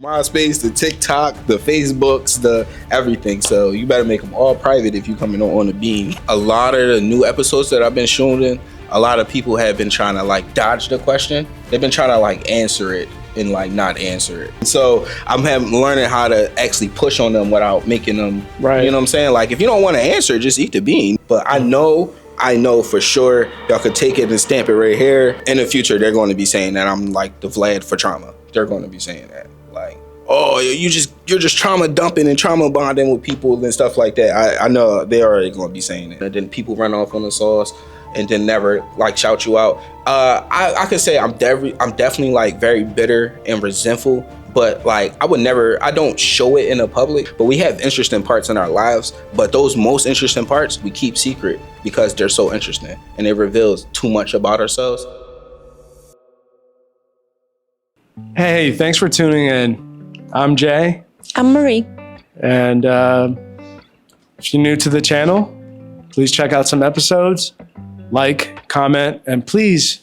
MySpace, the TikTok, the Facebooks, the everything. So you better make them all private if you coming on the beam. A lot of the new episodes that I've been shooting, a lot of people have been trying to like dodge the question. They've been trying to like answer it and like not answer it. So I'm learning how to actually push on them without making them, right. You know what I'm saying? Like if you don't want to answer, just eat the bean. But I know for sure y'all could take it and stamp it right here. In the future, they're going to be saying that I'm like the Vlad for trauma. They're going to be saying that. Like, oh, you're just trauma dumping and trauma bonding with people and stuff like that. I know they're already going to be saying it. And then people run off on the sauce and then never like shout you out. I could say I'm definitely like very bitter and resentful, but like I don't show it in the public. But we have interesting parts in our lives, but those most interesting parts we keep secret because they're so interesting and it reveals too much about ourselves. Hey, thanks for tuning in. I'm Jay. I'm Marie. And if you're new to the channel, please check out some episodes, like, comment, and please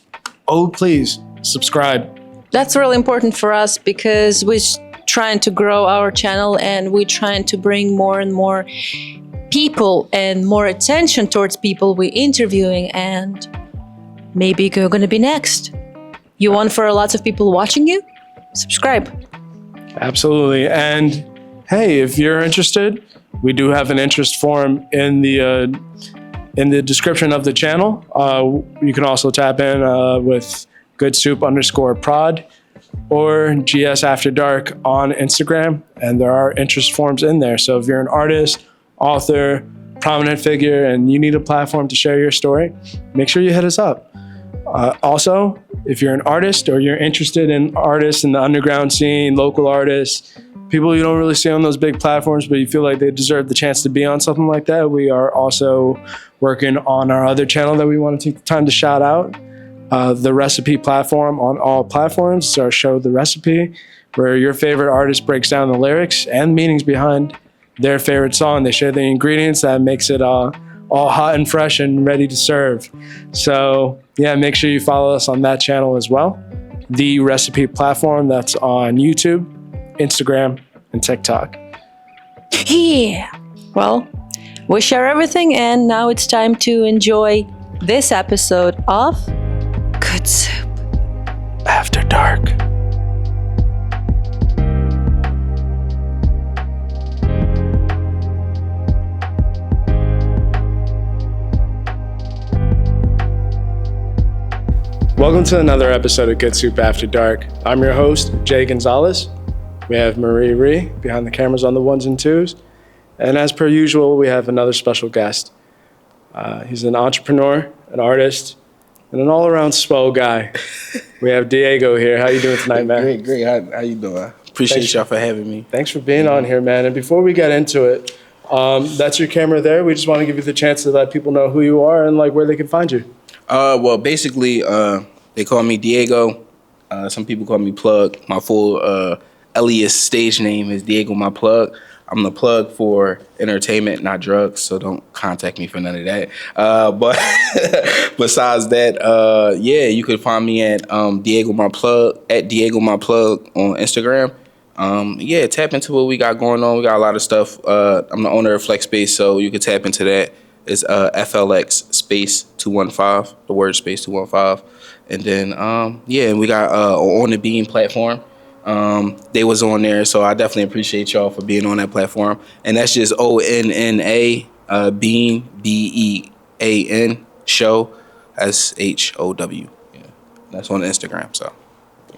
subscribe. That's really important for us because we're trying to grow our channel and we're trying to bring more and more people and more attention towards people we're interviewing, and maybe you're going to be next. You want for lots of people watching you? Subscribe. Absolutely. And hey, if you're interested, we do have an interest form in the description of the channel. You can also tap in with goodsoup_prod or GS After Dark on Instagram, and there are interest forms in there. So if you're an artist, author, prominent figure, and you need a platform to share your story, make sure you hit us up. Also, if you're an artist or you're interested in artists in the underground scene, local artists, people you don't really see on those big platforms, but you feel like they deserve the chance to be on something like that, we are also working on our other channel that we want to take the time to shout out, the Recipe platform on all platforms. It's our show, The Recipe, where your favorite artist breaks down the lyrics and meanings behind their favorite song. They share the ingredients that makes it all hot and fresh and ready to serve. So yeah, make sure you follow us on that channel as well. The Recipe platform, that's on YouTube, Instagram, and TikTok. Yeah. Well, we share everything, and now it's time to enjoy this episode of Good Soup After Dark. Welcome to another episode of Good Soup After Dark. I'm your host, Jay Gonzalez. We have Morihrihart behind the cameras on the ones and twos. And as per usual, we have another special guest. He's an entrepreneur, an artist, and an all-around swell guy. We have Diego here. How you doing tonight, man? Great. How you doing? Appreciate y'all for having me. Thanks for being on here, man. And before we get into it, that's your camera there. We just want to give you the chance to let people know who you are and like where they can find you. Well, basically, they call me Diego. Some people call me Plug. My full alias stage name is Diegomyplug. I'm the plug for entertainment, not drugs, so don't contact me for none of that. But besides that, yeah, you can find me at Diegomyplug, at Diegomyplug on Instagram. Yeah, tap into what we got going on. We got a lot of stuff. I'm the owner of FLX Space, so you can tap into that. It's FLX Space 215, the word space 215. And then, yeah, we got On the Beam platform. They was on there, so I definitely appreciate y'all for being on that platform. And that's just ONNA, Bean, BEAN, show, SHOW. Yeah, that's on Instagram, so.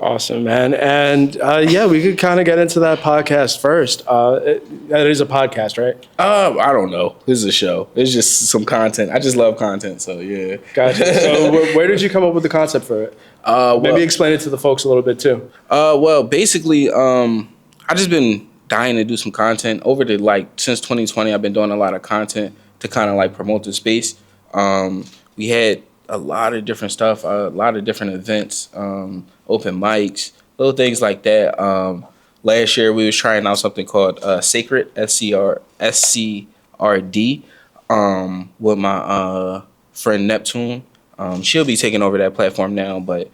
Awesome, man. And yeah, we could kind of get into that podcast first. That is a podcast, right? I don't know. This is a show. It's just some content. I just love content, so yeah. Gotcha. So where did you come up with the concept for it? Maybe explain it to the folks a little bit too. Well, basically, I just been dying to do some content. Since 2020, I've been doing a lot of content to kind of like promote the space. We had a lot of different stuff, a lot of different events, open mics, little things like that. Last year we was trying out something called Sacred, SCRD, with my friend Neptune. She'll be taking over that platform now, but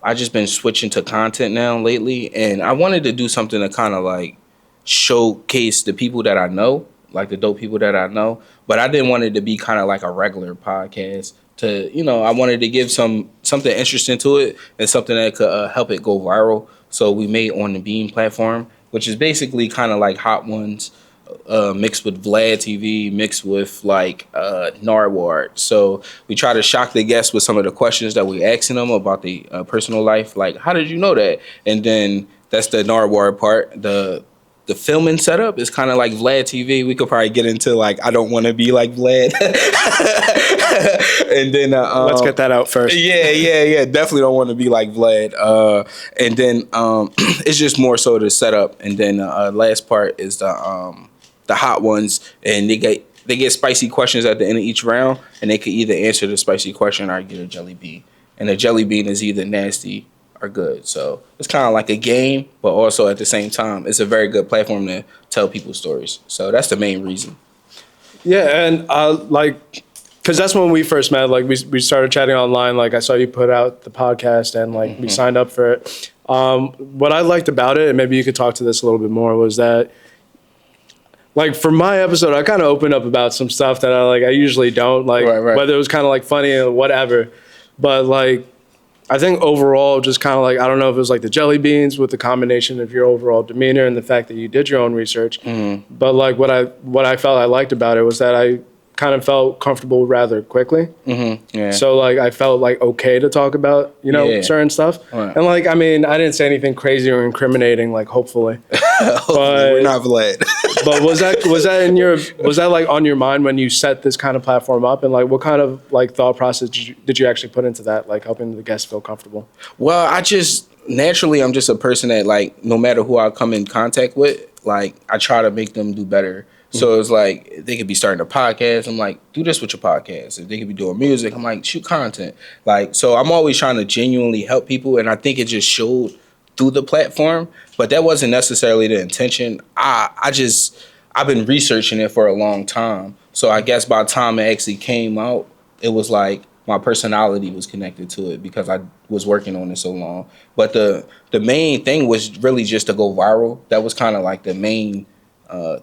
I just been switching to content now lately, and I wanted to do something to kind of like showcase the people that I know, like the dope people that I know, but I didn't want it to be kind of like a regular podcast. I wanted to give something interesting to it and something that could help it go viral. So we made On the Beam platform, which is basically kind of like Hot Ones mixed with Vlad TV, mixed with like Narwhal. So we try to shock the guests with some of the questions that we asking them about the personal life, like how did you know that? And then that's the Narwhal part. The filming setup is kind of like Vlad TV. We could probably get into like I don't want to be like Vlad. And then let's get that out first. Yeah. Definitely don't want to be like Vlad. And then it's just more so the setup. And then last part is the Hot Ones, and they get spicy questions at the end of each round, and they could either answer the spicy question or get a jelly bean. And the jelly bean is either nasty or good. So it's kind of like a game, but also at the same time, it's a very good platform to tell people stories. So that's the main reason. Yeah, and because that's when we first met. Like we started chatting online. Like I saw you put out the podcast, and like we signed up for it. What I liked about it, and maybe you could talk to this a little bit more, was that like for my episode, I kind of opened up about some stuff that I usually don't, like right. whether it was kind of like funny or whatever. But like I think overall, just kind of like, I don't know if it was like the jelly beans with the combination of your overall demeanor and the fact that you did your own research. But like what I felt I liked about it was that I kind of felt comfortable rather quickly. Yeah. So like I felt like okay to talk about, certain stuff. Right. And like, I mean, I didn't say anything crazy or incriminating, like hopefully. We're not Vlad. But was that like on your mind when you set this kind of platform up, and like what kind of like thought process did you actually put into that, like helping the guests feel comfortable? Well, I'm just a person that like no matter who I come in contact with, like I try to make them do better. So it's like they could be starting a podcast. I'm like, do this with your podcast. If they could be doing music, I'm like, shoot content. Like, so I'm always trying to genuinely help people, and I think it just showed through the platform. But that wasn't necessarily the intention. I've been researching it for a long time. So I guess by the time it actually came out, it was like my personality was connected to it because I was working on it so long. But the main thing was really just to go viral. That was kind of like the main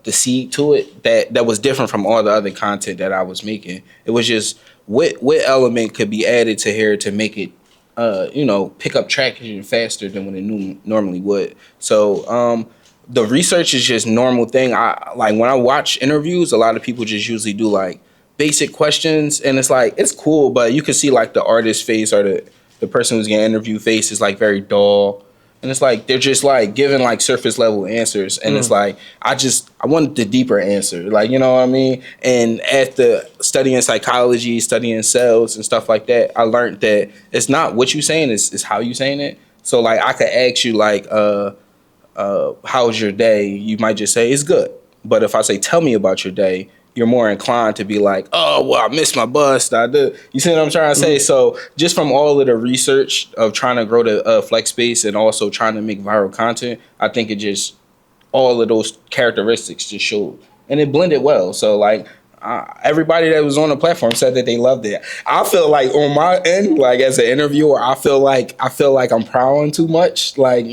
the seed to it that was different from all the other content that I was making. It was just what element could be added to here to make it pick up traction faster than when it normally would. So the research is just normal thing. I like when I watch interviews, a lot of people just usually do like basic questions, and it's like it's cool, but you can see like the artist face or the person who's getting interviewed face is like very dull. And it's like they're just like giving like surface level answers, and it's like I want the deeper answer, like you know what I mean. And after studying psychology, studying sales and stuff like that, I learned that it's not what you saying, it's how you saying it. So like I could ask you like, how's your day? You might just say it's good. But if I say tell me about your day, you're more inclined to be like, oh, well, I missed my bus. I did. You see what I'm trying to say? So just from all of the research of trying to grow the FLX Space and also trying to make viral content, I think it just, all of those characteristics just showed. And it blended well. So like everybody that was on the platform said that they loved it. I feel like on my end, like as an interviewer, I feel like I'm prowling too much. Like,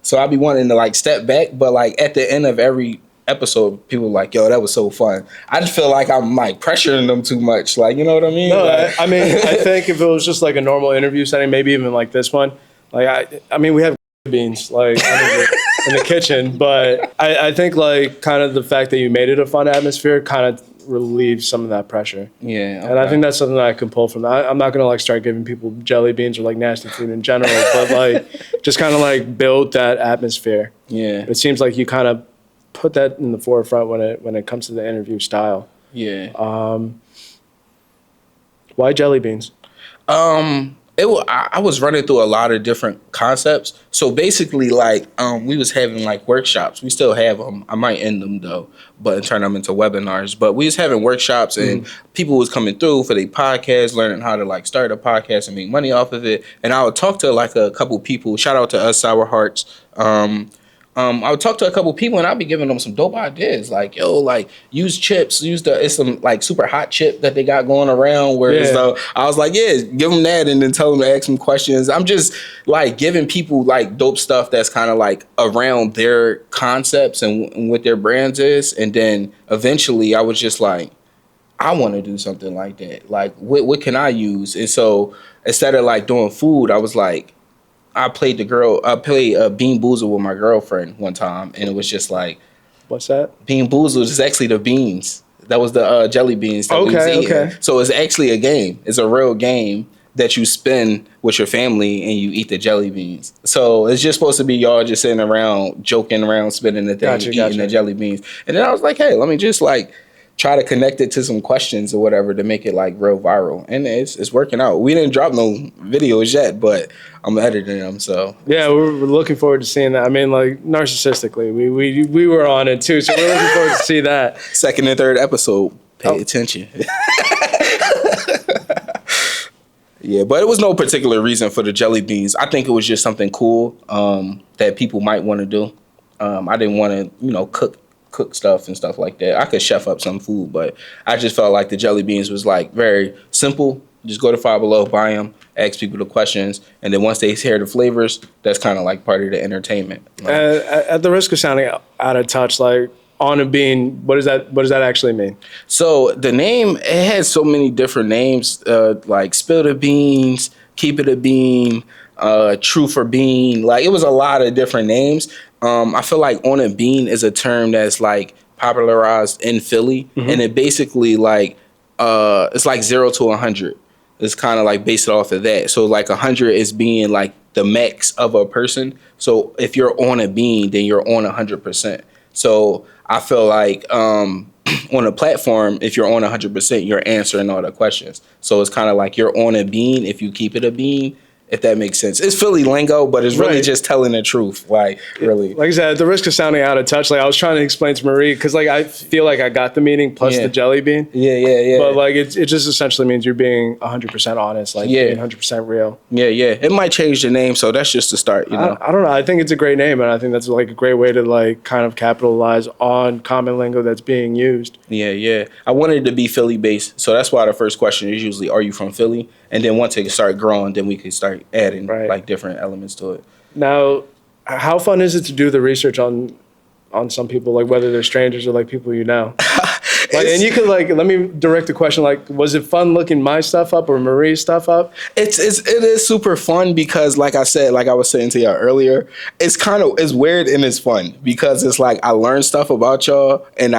so I be wanting to like step back. But like at the end of every episode, people like, yo, that was so fun. I just feel like I'm like pressuring them too much. Like, you know what I mean? No, like, I mean, I think if it was just like a normal interview setting, maybe even like this one, like I mean, we have beans like in the kitchen, but I think like kind of the fact that you made it a fun atmosphere kind of relieves some of that pressure. Yeah. Okay. And I think that's something that I can pull from that. I'm not going to like start giving people jelly beans or like nasty food in general, but like just kind of like build that atmosphere. Yeah. It seems like you kind of put that in the forefront when it comes to the interview style. Yeah. Why jelly beans? I was running through a lot of different concepts. So basically, like, we was having like workshops. We still have them. I might end them though, but turn them into webinars. But we was having workshops, and people was coming through for their podcast, learning how to like start a podcast and make money off of it. And I would talk to like a couple people. Shout out to us, Sour Hearts. I would talk to a couple people and I'd be giving them some dope ideas. Like, yo, like use chips, it's some like super hot chip that they got going around where so I was like, yeah, give them that and then tell them to ask them questions. I'm just like giving people like dope stuff that's kind of like around their concepts and what their brands is. And then eventually I was just like, I want to do something like that. Like, what can I use? And so instead of like doing food, I was like, I played Bean Boozled with my girlfriend one time, and it was just like, what's that? Bean Boozled is actually the beans. That was the jelly beans that we was eating. Okay. So it's actually a game. It's a real game that you spin with your family, and you eat the jelly beans. So it's just supposed to be y'all just sitting around, joking around, spinning the thing, eating the jelly beans. And then I was like, hey, let me just like try to connect it to some questions or whatever to make it like real viral. And it's working out. We didn't drop no videos yet, but I'm editing them, so. Yeah, we're looking forward to seeing that. I mean, like, narcissistically, we were on it too, so we're looking forward to see that. Second and third episode, pay attention. Yeah, but it was no particular reason for the jelly beans. I think it was just something cool that people might want to do. I didn't want to, cook stuff and stuff like that. I could chef up some food, but I just felt like the jelly beans was like very simple. Just go to Five Below, buy them, ask people the questions, and then once they hear the flavors, that's kind of like part of the entertainment. At the risk of sounding out of touch, like on a bean, what does that actually mean? So the name, it has so many different names, like Spill the Beans, Keep It a Bean, True for Bean. Like it was a lot of different names. I feel like on a bean is a term that's like popularized in Philly, and it basically like it's like 0 to 100. It's kind of like based off of that. So like 100 is being like the max of a person. So if you're on a bean, then you're on 100%. So I feel like on a platform, if you're on 100%, you're answering all the questions. So it's kind of like you're on a bean if you keep it a bean. If that makes sense. It's Philly lingo, but it's really just telling the truth. Like, really. Like I said, at the risk of sounding out of touch, like I was trying to explain to Marie, because like I feel like I got the meaning plus the jelly bean. Yeah. But like it just essentially means you're being 100% honest, like being 100% real. Yeah. It might change the name, so that's just the start, you know? I don't know. I think it's a great name, and I think that's like a great way to like kind of capitalize on common lingo that's being used. Yeah. I wanted it to be Philly based, so that's why the first question is usually, are you from Philly? And then once it start growing, then we could start adding like different elements to it. Now, how fun is it to do the research on some people, like whether they're strangers or like people you know? Like, and you could like, let me direct the question. Like, was it fun looking my stuff up or Marie's stuff up? It is super fun because, like I said, like I was saying to y'all earlier, it's weird and it's fun because it's like I learned stuff about y'all and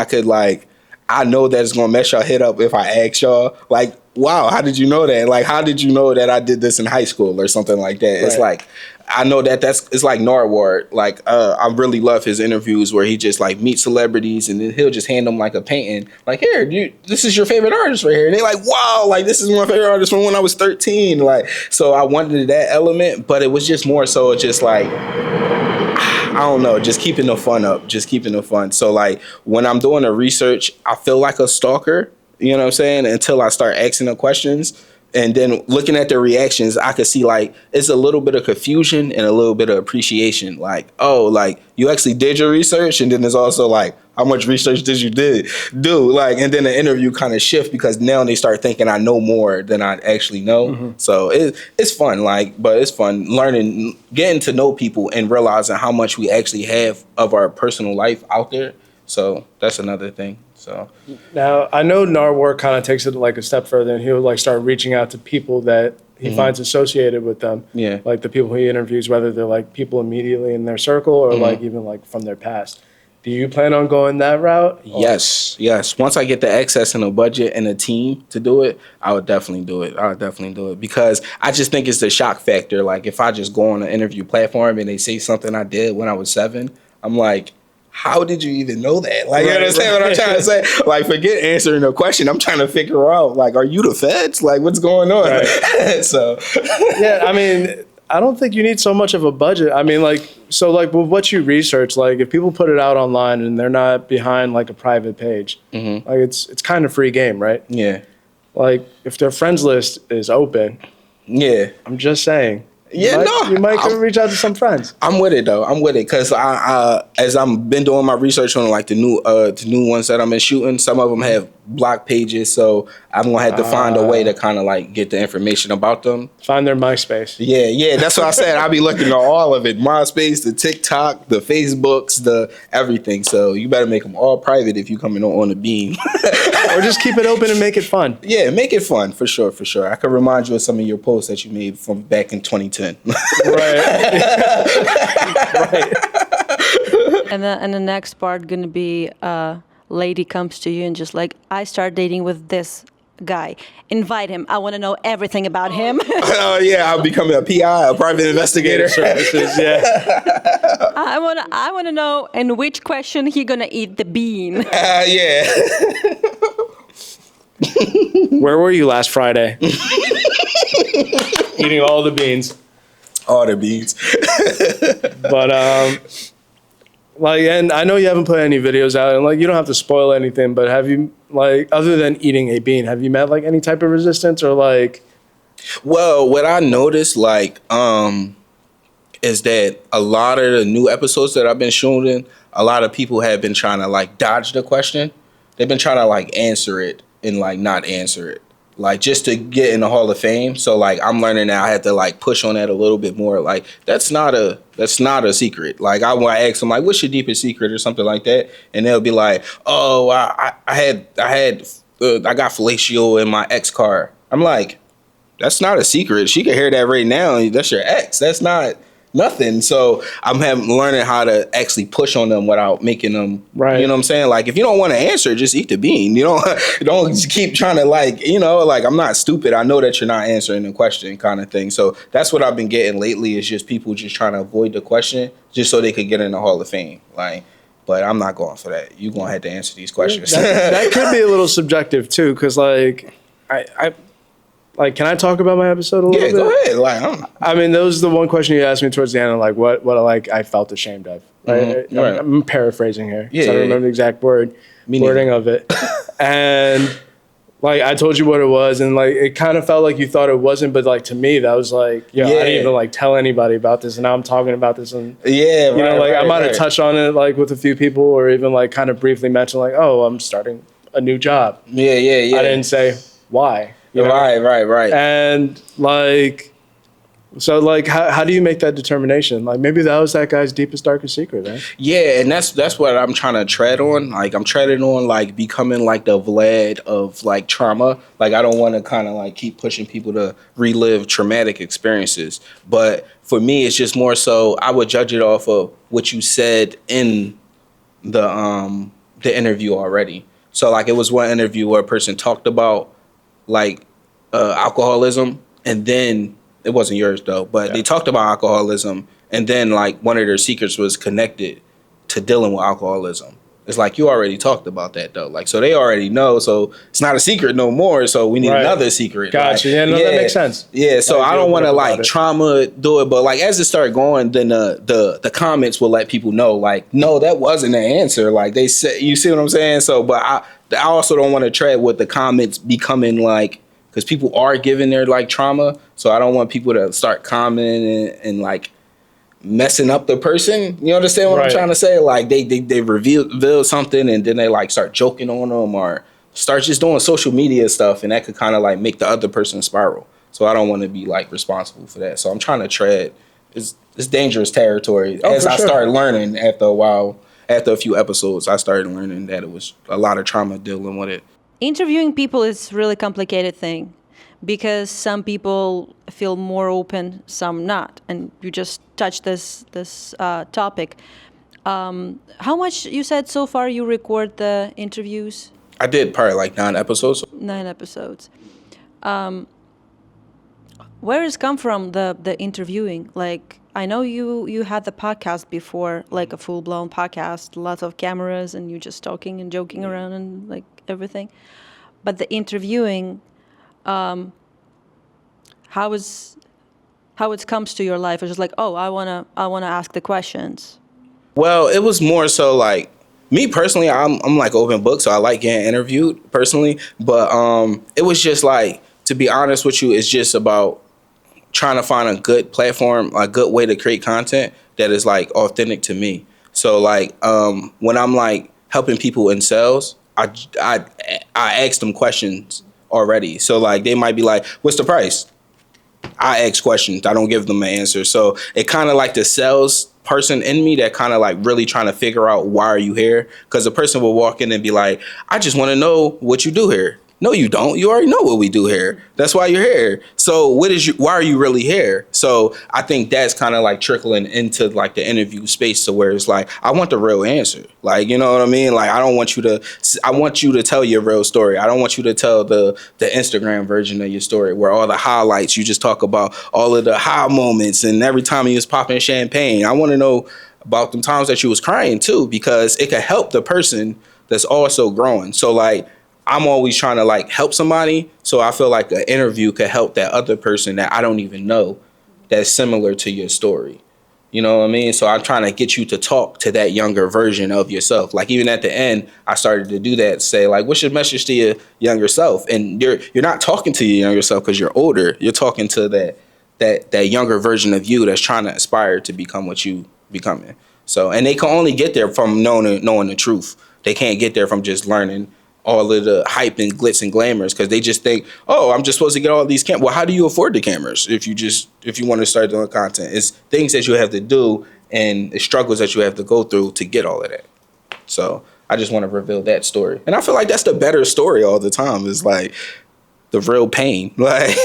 I know that it's gonna mess y'all head up if I ask y'all like, wow, how did you know that? Like, how did you know that I did this in high school or something like that? Right. It's like, I know it's like Narwhal. Like, I really love his interviews where he just like meets celebrities and then he'll just hand them like a painting. Like, here, this is your favorite artist right here. And they're like, wow, like this is my favorite artist from when I was 13. Like, so I wanted that element, but it was just more so just like, I don't know, just keeping the fun up, So like when I'm doing the research, I feel like a stalker. You know what I'm saying? Until I start asking the questions. And then looking at their reactions, I could see like it's a little bit of confusion and a little bit of appreciation. Like, oh, like you actually did your research. And then there's also like, how much research did you do? Like, and then the interview kind of shift because now they start thinking I know more than I actually know. So it's fun, but it's fun learning, getting to know people and realizing how much we actually have of our personal life out there. So that's another thing. So now I know Narwhal kind of takes it like a step further, and he'll like start reaching out to people that he finds associated with them. Yeah, like the people he interviews, whether they're like people immediately in their circle or like even like from their past. Do you plan on going that route? Yes. Once I get the access and a budget and a team to do it, I would definitely do it because I just think it's the shock factor. Like if I just go on an interview platform and they say something I did when I was 7, I'm like, how did you even know that? Like, you understand what I'm trying to say? Like, forget answering a question. I'm trying to figure out, like, are you the feds? Like, what's going on? Right. So, yeah, I mean, I don't think you need so much of a budget. I mean, like, so, like, with what you research, like, if people put it out online and they're not behind, like, a private page, like, it's kind of free game, right? Yeah. Like, if their friends list is open, yeah, I'm just saying, Yeah, You might reach out to some friends. I'm with it though. I'm with it because as I'm been doing my research on like the new ones that I'm in shooting, some of them have block pages, so I'm gonna have to find a way to kind of like get the information about them. Find their MySpace. Yeah, that's what I said. I'll be looking at all of it: MySpace, the TikTok, the Facebooks, the everything. So you better make them all private if you coming on the beam, or just keep it open and make it fun. Yeah, make it fun for sure. I could remind you of some of your posts that you made from back in 2010. Right. Right. And the next part gonna be lady comes to you and just like, I start dating with this guy. Invite him. I want to know everything about him. Oh yeah, I'll become a PI, a private investigator. Services, yeah. I want to know in which question he gonna eat the bean. Yeah. Where were you last Friday? Eating all the beans. All the beans. But like, and I know you haven't put any videos out, and like, you don't have to spoil anything, but have you, like, other than eating a bean, have you met like any type of resistance or like? Well, what I noticed, like, is that a lot of the new episodes that I've been shooting, a lot of people have been trying to like dodge the question. They've been trying to like answer it and like not answer it, like just to get in the Hall of Fame. So like I'm learning now I have to like push on that a little bit more. Like that's not a secret. Like I want to ask them like, what's your deepest secret or something like that, and they'll be like, oh, I got fellatio in my ex car. I'm like, that's not a secret. She can hear that right now. That's your ex. That's not nothing. So I'm learning how to actually push on them without making them, right. You know what I'm saying? Like if you don't want to answer, just eat the bean. You don't just keep trying to like, like I'm not stupid. I know that you're not answering the question kind of thing. So that's what I've been getting lately is just people just trying to avoid the question just so they could get in the Hall of Fame. Like, but I'm not going for that. You're going to have to answer these questions. That could be a little subjective too. Cause like I like, can I talk about my episode a little bit? Yeah, go ahead. Like, I mean, that was the one question you asked me towards the end of like what like I felt ashamed of. Right? Mm-hmm. Right. I'm paraphrasing here. Yeah, so I don't remember the exact wording of it. And like I told you what it was, and like it kind of felt like you thought it wasn't, but like to me that was like, I didn't even like tell anybody about this, and now I'm talking about this, and I might have touched on it like with a few people, or even like kind of briefly mentioned like, oh, I'm starting a new job. Yeah. I didn't say why. Right. And like, so like, how do you make that determination? Like maybe that was that guy's deepest, darkest secret, right? Yeah, and that's what I'm trying to tread on. Like I'm treading on like becoming like the Vlad of like trauma. Like I don't want to kind of like keep pushing people to relive traumatic experiences. But for me, it's just more so I would judge it off of what you said in the interview already. So like it was one interview where a person talked about like alcoholism, and then it wasn't yours though, but they talked about alcoholism, and then like one of their secrets was connected to dealing with alcoholism. It's like you already talked about that though, like so they already know, so it's not a secret no more. So we need another secret. Gotcha. Like, that makes sense. Yeah, so I don't want to like trauma do it, but like as it started going, then the comments will let people know like, no, that wasn't the answer. Like they said, you see what I'm saying? So, but I also don't want to tread with the comments becoming like, because people are giving their like trauma, so I don't want people to start commenting and like messing up the person. You understand what I'm trying to say? Like they reveal something and then they like start joking on them or start just doing social media stuff, and that could kind of like make the other person spiral. So I don't want to be like responsible for that. So I'm trying to tread. It's dangerous territory. As I started learning after a while. After a few episodes, I started learning that it was a lot of trauma dealing with it. Interviewing people is a really complicated thing because some people feel more open, some not. And you just touched this topic. How much, you said so far you record the interviews? I did probably like 9 episodes. 9 episodes. Where has come from the interviewing? Like, I know you had the podcast before, like a full-blown podcast, lots of cameras, and you just talking and joking around and like everything. But the interviewing, how it comes to your life? It's just like, oh, I wanna ask the questions. Well, it was more so like me personally. I'm like open book, so I like getting interviewed personally. But it was just like, to be honest with you, it's just about trying to find a good platform, a good way to create content that is like authentic to me. So like when I'm like helping people in sales, I ask them questions already. So like they might be like, what's the price? I ask questions. I don't give them an answer. So it kind of like the sales person in me that kind of like really trying to figure out why are you here? Because the person will walk in and be like, I just want to know what you do here. No, you don't. You already know what we do here. That's why you're here. So why are you really here? So I think that's kind of like trickling into like the interview space to where it's like, I want the real answer. Like, you know what I mean? Like, I want you to tell your real story. I don't want you to tell the Instagram version of your story where all the highlights, you just talk about all of the high moments and every time you was popping champagne. I want to know about them times that you was crying too, because it could help the person that's also growing. So like, I'm always trying to like help somebody. So I feel like an interview could help that other person that I don't even know that's similar to your story. You know what I mean? So I'm trying to get you to talk to that younger version of yourself. Like even at the end, I started to do that, say like, what's your message to your younger self? And you're not talking to your younger self because you're older. You're talking to that younger version of you that's trying to aspire to become what you becoming. So, and they can only get there from knowing the truth. They can't get there from just learning all of the hype and glitz and glamours because they just think, oh, I'm just supposed to get all these cameras. Well, how do you afford the cameras if you want to start doing content? It's things that you have to do and the struggles that you have to go through to get all of that. So I just want to reveal that story. And I feel like that's the better story all the time. It's like the real pain. Like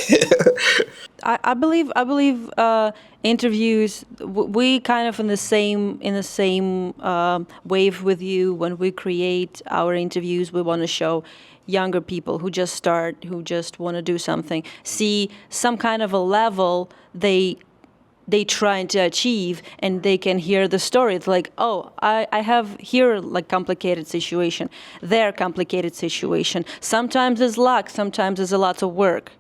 I believe interviews, we kind of in the same wave with you. When we create our interviews, we want to show younger people who just start, who just want to do something, see some kind of a level they trying to achieve, and they can hear the story. It's like, oh, I have here like complicated situation, their complicated situation. Sometimes it's luck, sometimes it's a lot of work.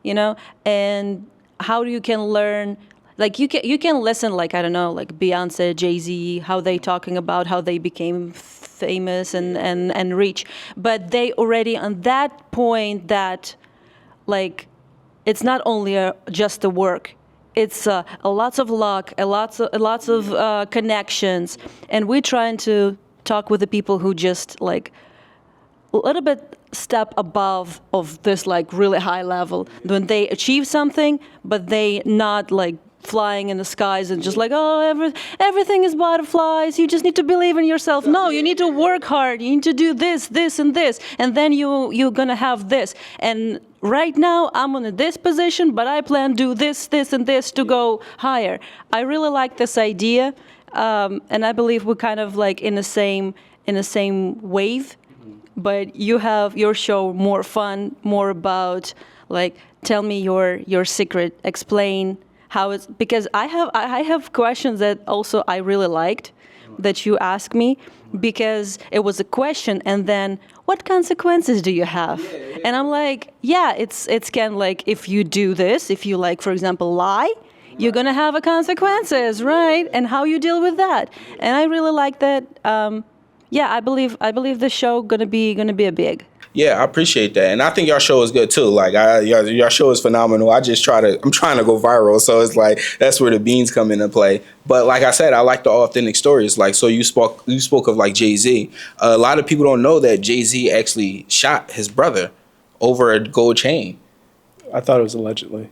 You know, and how you can learn, like you can listen, like, I don't know, like Beyonce, Jay-Z, how they talking about how they became famous and rich, but they already on that point that like it's not only just the work, it's a lots of luck, a lots of connections, and we're trying to talk with the people who just like a little bit step above of this like really high level when they achieve something, but they not like flying in the skies and just like, oh, everything is butterflies, you just need to believe in yourself. No, you need to work hard, you need to do this and this, and then you're gonna have this. And right now I'm in this position, but I plan to do this and this to go higher. I really like this idea, and I believe we're kind of like in the same wave. But you have your show more fun, more about like, tell me your secret, explain how it's, because I have questions that also I really liked that you asked me, because it was a question and then what consequences do you have? And I'm like, yeah, it's kind of like, if you do this, if you like, for example, lie, you're gonna have a consequences, right? And how you deal with that. And I really like that. Yeah, I believe the show gonna be a big. Yeah, I appreciate that, and I think your show is good too. Like, your show is phenomenal. I'm trying to go viral, so it's like that's where the beans come into play. But like I said, I like the authentic stories. Like, so you spoke of like Jay-Z. A lot of people don't know that Jay-Z actually shot his brother over a gold chain. I thought it was allegedly.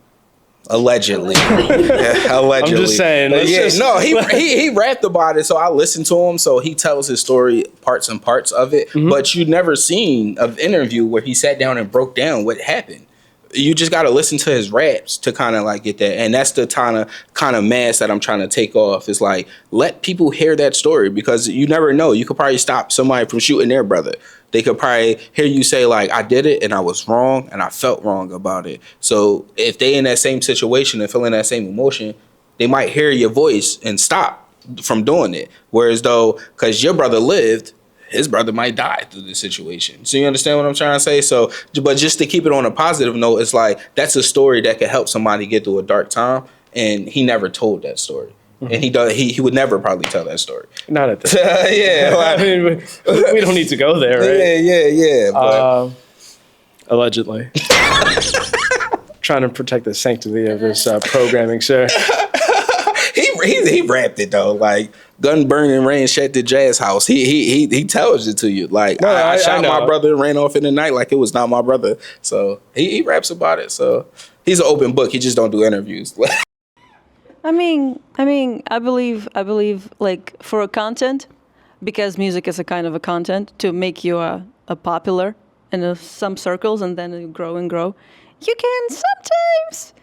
Allegedly. Allegedly. I'm just saying. He rapped about it, so I listened to him. So he tells his story, parts of it. Mm-hmm. But you never seen an interview where he sat down and broke down what happened. You just got to listen to his raps to kind of like get that. And that's the kind of mask that I'm trying to take off. It's like, let people hear that story, because you never know. You could probably stop somebody from shooting their brother. They could probably hear you say like, I did it and I was wrong and I felt wrong about it. So if they in that same situation and feeling that same emotion, they might hear your voice and stop from doing it. Whereas though, because your brother lived, his brother might die through this situation. So you understand what I'm trying to say? So, but just to keep it on a positive note, it's like, that's a story that could help somebody get through a dark time. And he never told that story. Mm-hmm. And he would never probably tell that story. Not at this. Yeah. Like, I mean, we don't need to go there, right? Yeah. Allegedly. trying to protect the sanctity of this programming, sir. He rapped it though, like gun burning, rain shed the jazz house. He tells it to you. Like No, I shot know. my brother and ran off in the night like it was not my brother. So he raps about it. So he's an open book. He just don't do interviews. I believe like for a content, because music is a kind of a content to make you a popular in some circles and then you grow and grow. You can sometimes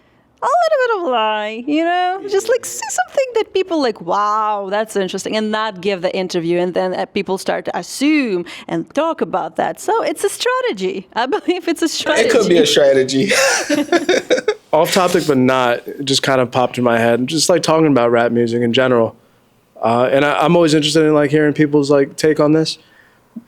a little bit of lie, you know, just like say something that people like, wow, that's interesting, and not give the interview, and then people start to assume and talk about that. So it's a strategy. I believe it's a strategy. It could be a strategy. Off topic, but not, it just kind of popped in my head. Just like talking about rap music in general. And I'm always interested in like hearing people's like take on this.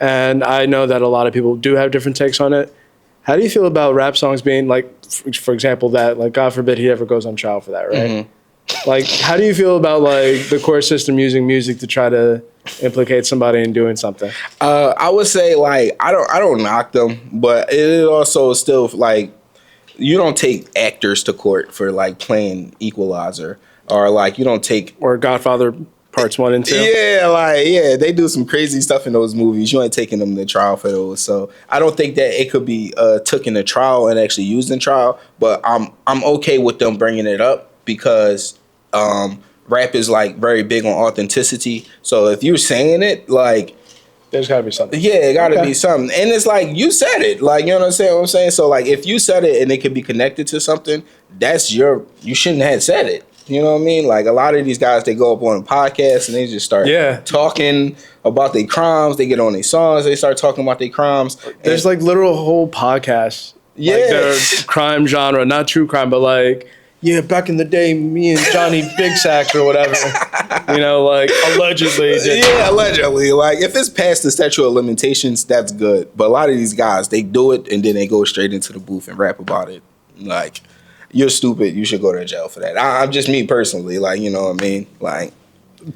And I know that a lot of people do have different takes on it. How do you feel about rap songs being like, for example, that like, God forbid he ever goes on trial for that, right? Mm-hmm. Like, how do you feel about like the court system using music to try to implicate somebody in doing something? I would say like, I don't knock them, but it also still like, you don't take actors to court for like playing Equalizer, or like you don't take or Godfather Parts 1 and 2. Yeah, they do some crazy stuff in those movies. You ain't taking them to trial for those. So I don't think that it could be taken to trial and actually used in trial. But I'm okay with them bringing it up because rap is like very big on authenticity. So if you're saying it, like, there's gotta be something. Yeah, it gotta be something. And it's like, you said it. Like, you know what I'm saying? So like, if you said it and it could be connected to something, you shouldn't have said it. You know what I mean? Like, a lot of these guys, they go up on a podcast and they just start talking about their crimes. They get on their songs. They start talking about their crimes. There's like literal whole podcasts. Yeah. Like their crime genre, not true crime, but like, yeah, back in the day, me and Johnny Big Sacks or whatever, you know, like allegedly. Yeah, allegedly. Like, if it's past the statute of limitations, that's good. But a lot of these guys, they do it and then they go straight into the booth and rap about it. Like, you're stupid. You should go to jail for that. I'm just me personally. Like, you know what I mean? Like,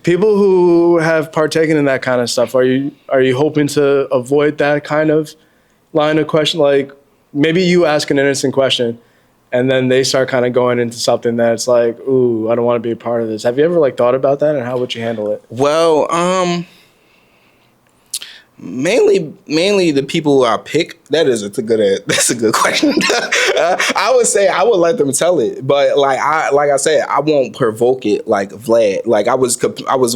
people who have partaken in that kind of stuff, are you hoping to avoid that kind of line of question? Like, maybe you ask an innocent question and then they start kind of going into something that's like, ooh, I don't want to be a part of this. Have you ever like thought about that, and how would you handle it? Well, mainly the people who I pick. That's a good question. I would say I would let them tell it, but like I said, I won't provoke it like Vlad. Like I was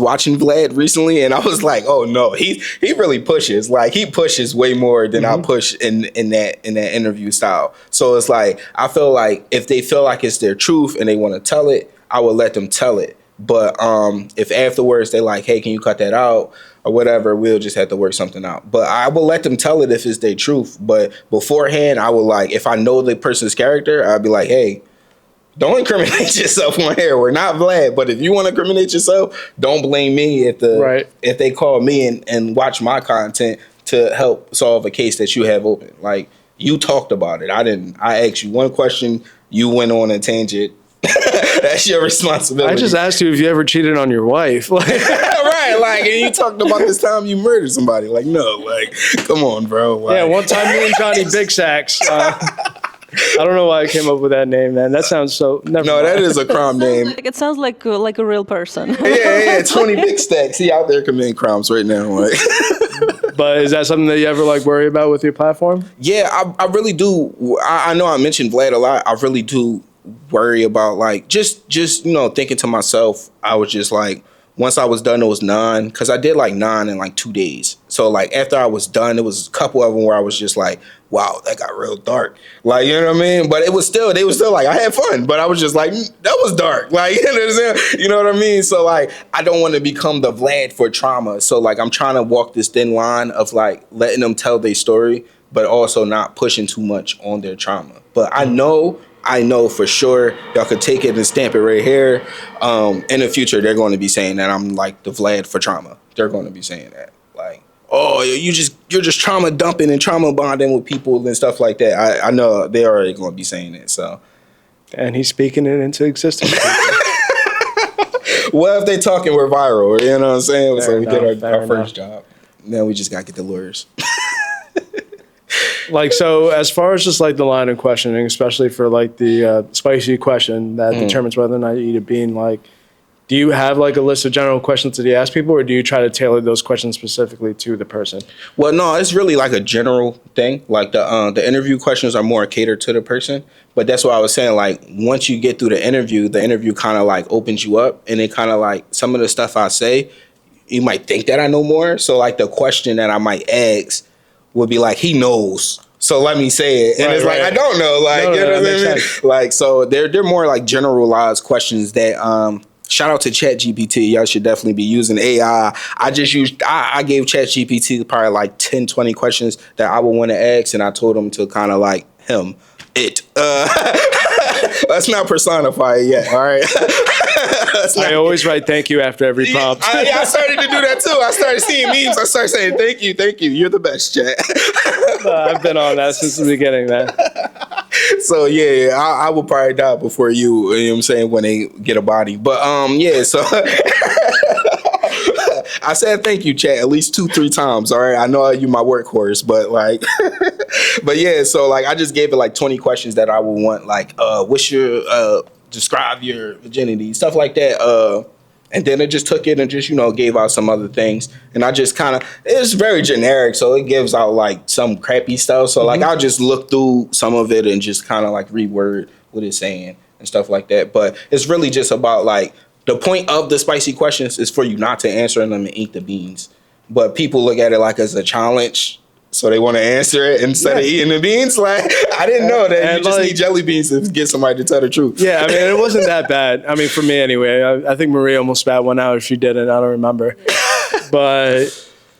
watching Vlad recently, and I was like, oh no, he really pushes. Like, he pushes way more than I push in that interview style. So it's like, I feel like if they feel like it's their truth and they want to tell it, I would let them tell it. But if afterwards they like, hey, can you cut that out or whatever, we'll just have to work something out. But I will let them tell it if it's their truth. But beforehand, I will, like, if I know the person's character, I'll be like, hey, don't incriminate yourself on here. We're not Vlad, but if you want to incriminate yourself, don't blame me if they call me and watch my content to help solve a case that you have open. Like, you talked about it. I asked you one question, you went on a tangent. That's your responsibility. I just asked you if you ever cheated on your wife. Right, like, and you talked about this time you murdered somebody. Like, no, like, come on, bro. Like, yeah, one time me and Johnny Big Sacks. I don't know why I came up with that name, man. That sounds so... Never mind. That is a crime name. It sounds like a real person. Yeah, 20 Big Stacks. He out there committing crimes right now. Like. But is that something that you ever like worry about with your platform? Yeah, I really do. I know I mentioned Vlad a lot. I really do worry about, like, just thinking to myself, I was just like, once I was done, it was 9, because I did like 9 in like 2 days. So like after I was done, it was a couple of them where I was just like, wow, that got real dark. Like, you know what I mean? But they were still like, I had fun, but I was just like, that was dark. Like, you know what I mean? So like, I don't want to become the Vlad for trauma. So like, I'm trying to walk this thin line of like letting them tell their story, but also not pushing too much on their trauma. But I know for sure y'all could take it and stamp it right here. In the future, they're going to be saying that I'm like the Vlad for trauma. They're going to be saying that. Like, oh, you're just trauma dumping and trauma bonding with people and stuff like that. I know they're already going to be saying it. So, and he's speaking it into existence. Well, if they talking, we're viral. You know what I'm saying? Fair so we enough, did our first job. Now we just got to get the lawyers. Like, so as far as just like the line of questioning, especially for like the spicy question that determines whether or not you eat a bean, like, do you have like a list of general questions that you ask people, or do you try to tailor those questions specifically to the person? Well, no, it's really like a general thing. Like the interview questions are more catered to the person. But that's what I was saying. Like once you get through the interview kind of like opens you up, and it kind of like some of the stuff I say, you might think that I know more. So like the question that I might ask would be like, he knows, so let me say it. And it's like, I don't know. Like, you know what I mean? Like, so they're more like generalized questions that, shout out to ChatGPT. Y'all should definitely be using AI. I gave ChatGPT probably like 10, 20 questions that I would want to ask. And I told him to kind of like let's not personify it yet. All right. I always write thank you after every prompt. I started to do that too. I started seeing memes. I started saying thank you. You're the best, Chat. I've been on that since the beginning, man. So yeah, I will probably die before you. You know what I'm saying, when they get a body. But yeah. So I said thank you, Chat, at least 2-3 times. All right. I know you my workhorse, but like, but yeah. So like, I just gave it like 20 questions that I would want. Like, what's your describe your virginity, stuff like that. And then it just took it and just, gave out some other things. And I just kind of, it's very generic. So it gives out like some crappy stuff. So like, I'll just look through some of it and just kind of like reword what it's saying and stuff like that. But it's really just about like, the point of the spicy questions is for you not to answer them and eat the beans. But people look at it like as a challenge. So they want to answer it instead of eating the beans. Like, I didn't know that you just need jelly beans to get somebody to tell the truth. Yeah, I mean, it wasn't that bad. I mean, for me anyway. I think Maria almost spat one out. If she didn't, I don't remember. But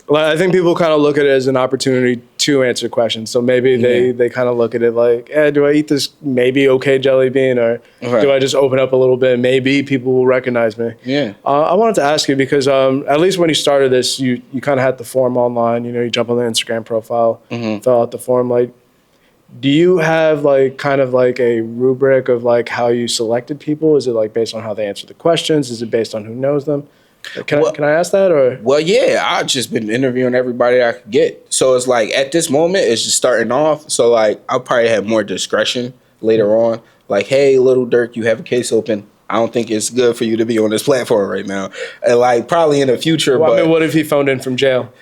like, I think people kind of look at it as an opportunity to answer questions. So maybe they kind of look at it like, do I eat this maybe okay jelly bean, or do I just open up a little bit? Maybe people will recognize me. Yeah. I wanted to ask you because at least when you started this, you kind of had the form online. You jump on the Instagram profile, fill out the form. Like, do you have like kind of like a rubric of like how you selected people? Is it like based on how they answer the questions? Is it based on who knows them? Can I ask that, or? Well, yeah, I've just been interviewing everybody I could get. So it's like at this moment, it's just starting off. So like I'll probably have more discretion later on. Like, hey, little Dirk, you have a case open. I don't think it's good for you to be on this platform right now. And like probably in the future. Well, but I mean, what if he phoned in from jail?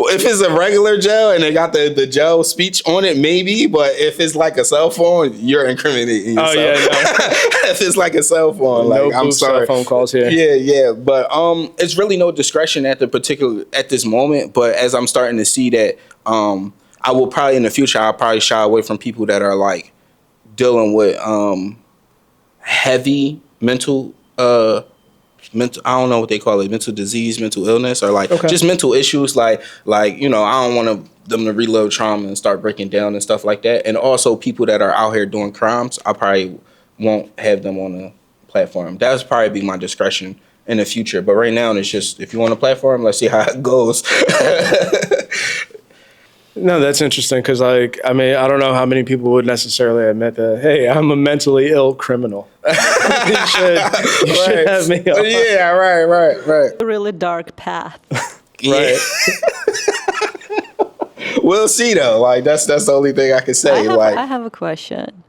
If it's a regular gel and they got the gel speech on it, maybe. But if it's like a cell phone, you're incriminating yourself. Oh yeah, no. If it's like a cell phone, like, I'm sorry. Cell phone calls here. Yeah. But it's really no discretion at this moment. But as I'm starting to see that, I will probably in the future, I'll probably shy away from people that are like dealing with heavy mental I don't know what they call it, mental disease, mental illness, or like just mental issues. Like I don't want them to reload trauma and start breaking down and stuff like that. And also people that are out here doing crimes, I probably won't have them on the platform. That would probably be my discretion in the future. But right now, it's just, if you want a platform, let's see how it goes. No, that's interesting because, like, I mean, I don't know how many people would necessarily admit that, hey, I'm a mentally ill criminal. you should have me on. Yeah, right. A really dark path. Right. We'll see, though. Like, that's the only thing I can say. I have a question.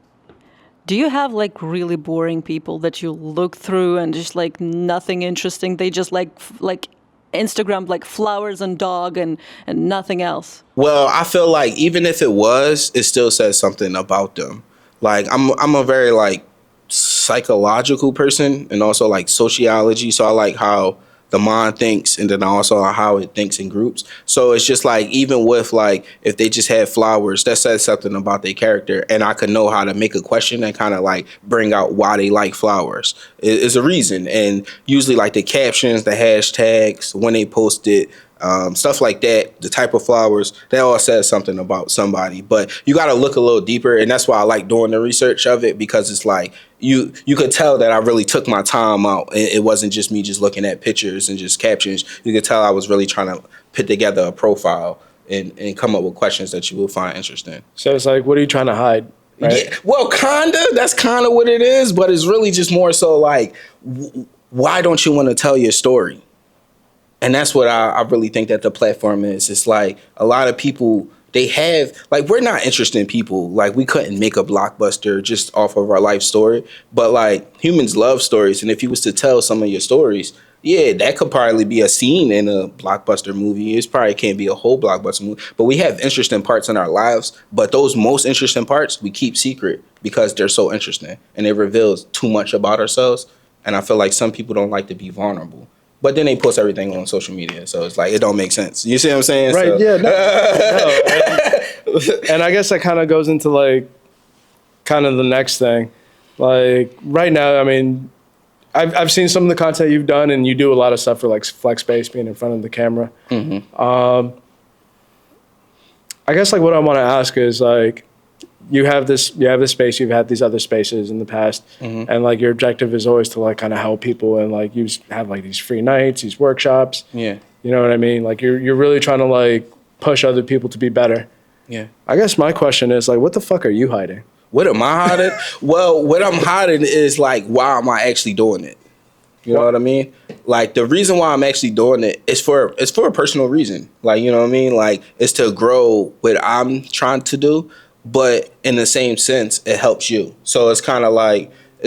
Do you have, like, really boring people that you look through and just, like, nothing interesting? They just, like Instagram, like flowers and dog and nothing else? Well, I feel like even if it was, it still says something about them. Like I'm a very like psychological person and also like sociology. So I like how the mind thinks, and then also how it thinks in groups. So it's just like, even with like, if they just had flowers, that says something about their character, and I could know how to make a question and kind of like bring out why they like flowers. It's a reason. And usually like the captions, the hashtags, when they post it, stuff like that, the type of flowers, that all says something about somebody. But you got to look a little deeper, and that's why I like doing the research of it, because it's like you could tell that I really took my time out. It wasn't just me just looking at pictures and just captions. You could tell I was really trying to put together a profile and come up with questions that you will find interesting. So it's like, what are you trying to hide? Right? Yeah, well, kinda. That's kind of what it is, but it's really just more so like, why don't you want to tell your story? And that's what I really think that the platform is. It's like a lot of people they have, like, we're not interesting people. Like, we couldn't make a blockbuster just off of our life story. But, like, humans love stories. And if you was to tell some of your stories, yeah, that could probably be a scene in a blockbuster movie. It probably can't be a whole blockbuster movie. But we have interesting parts in our lives. But those most interesting parts, we keep secret because they're so interesting. And it reveals too much about ourselves. And I feel like some people don't like to be vulnerable. But then they post everything on social media. So it's like, it don't make sense. You see what I'm saying? Right, so. yeah. No. And I guess that kind of goes into, like, kind of the next thing. Like, right now, I mean, I've seen some of the content you've done, and you do a lot of stuff for, like, FLX Space, being in front of the camera. I guess, like, what I want to ask is, like, you have this space, you've had these other spaces in the past, and, like, your objective is always to, like, kind of help people, and, like, you have, like, these free nights, these workshops. Yeah. You know what I mean? Like, you're really trying to, like, push other people to be better. Yeah. I guess my question is, like, what the fuck are you hiding? What am I hiding? Well, what I'm hiding is, like, why am I actually doing it? You know what I mean? Like, the reason why I'm actually doing it is for a personal reason. Like, you know what I mean? Like, it's to grow what I'm trying to do, but in the same sense, it helps you. So it's kind of like I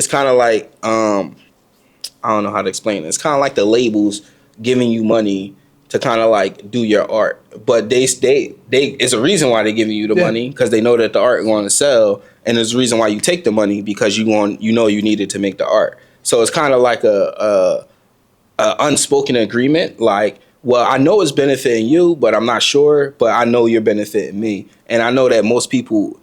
don't know how to explain it. It's kind of like the labels giving you money to kind of like do your art, but they it's a reason why they're giving you the money, because they know that the art going to sell, and there's a reason why you take the money, because you know you need it to make the art. So it's kind of like a unspoken agreement, like, well, I know it's benefiting you, but I'm not sure, but I know you're benefiting me. And I know that most people,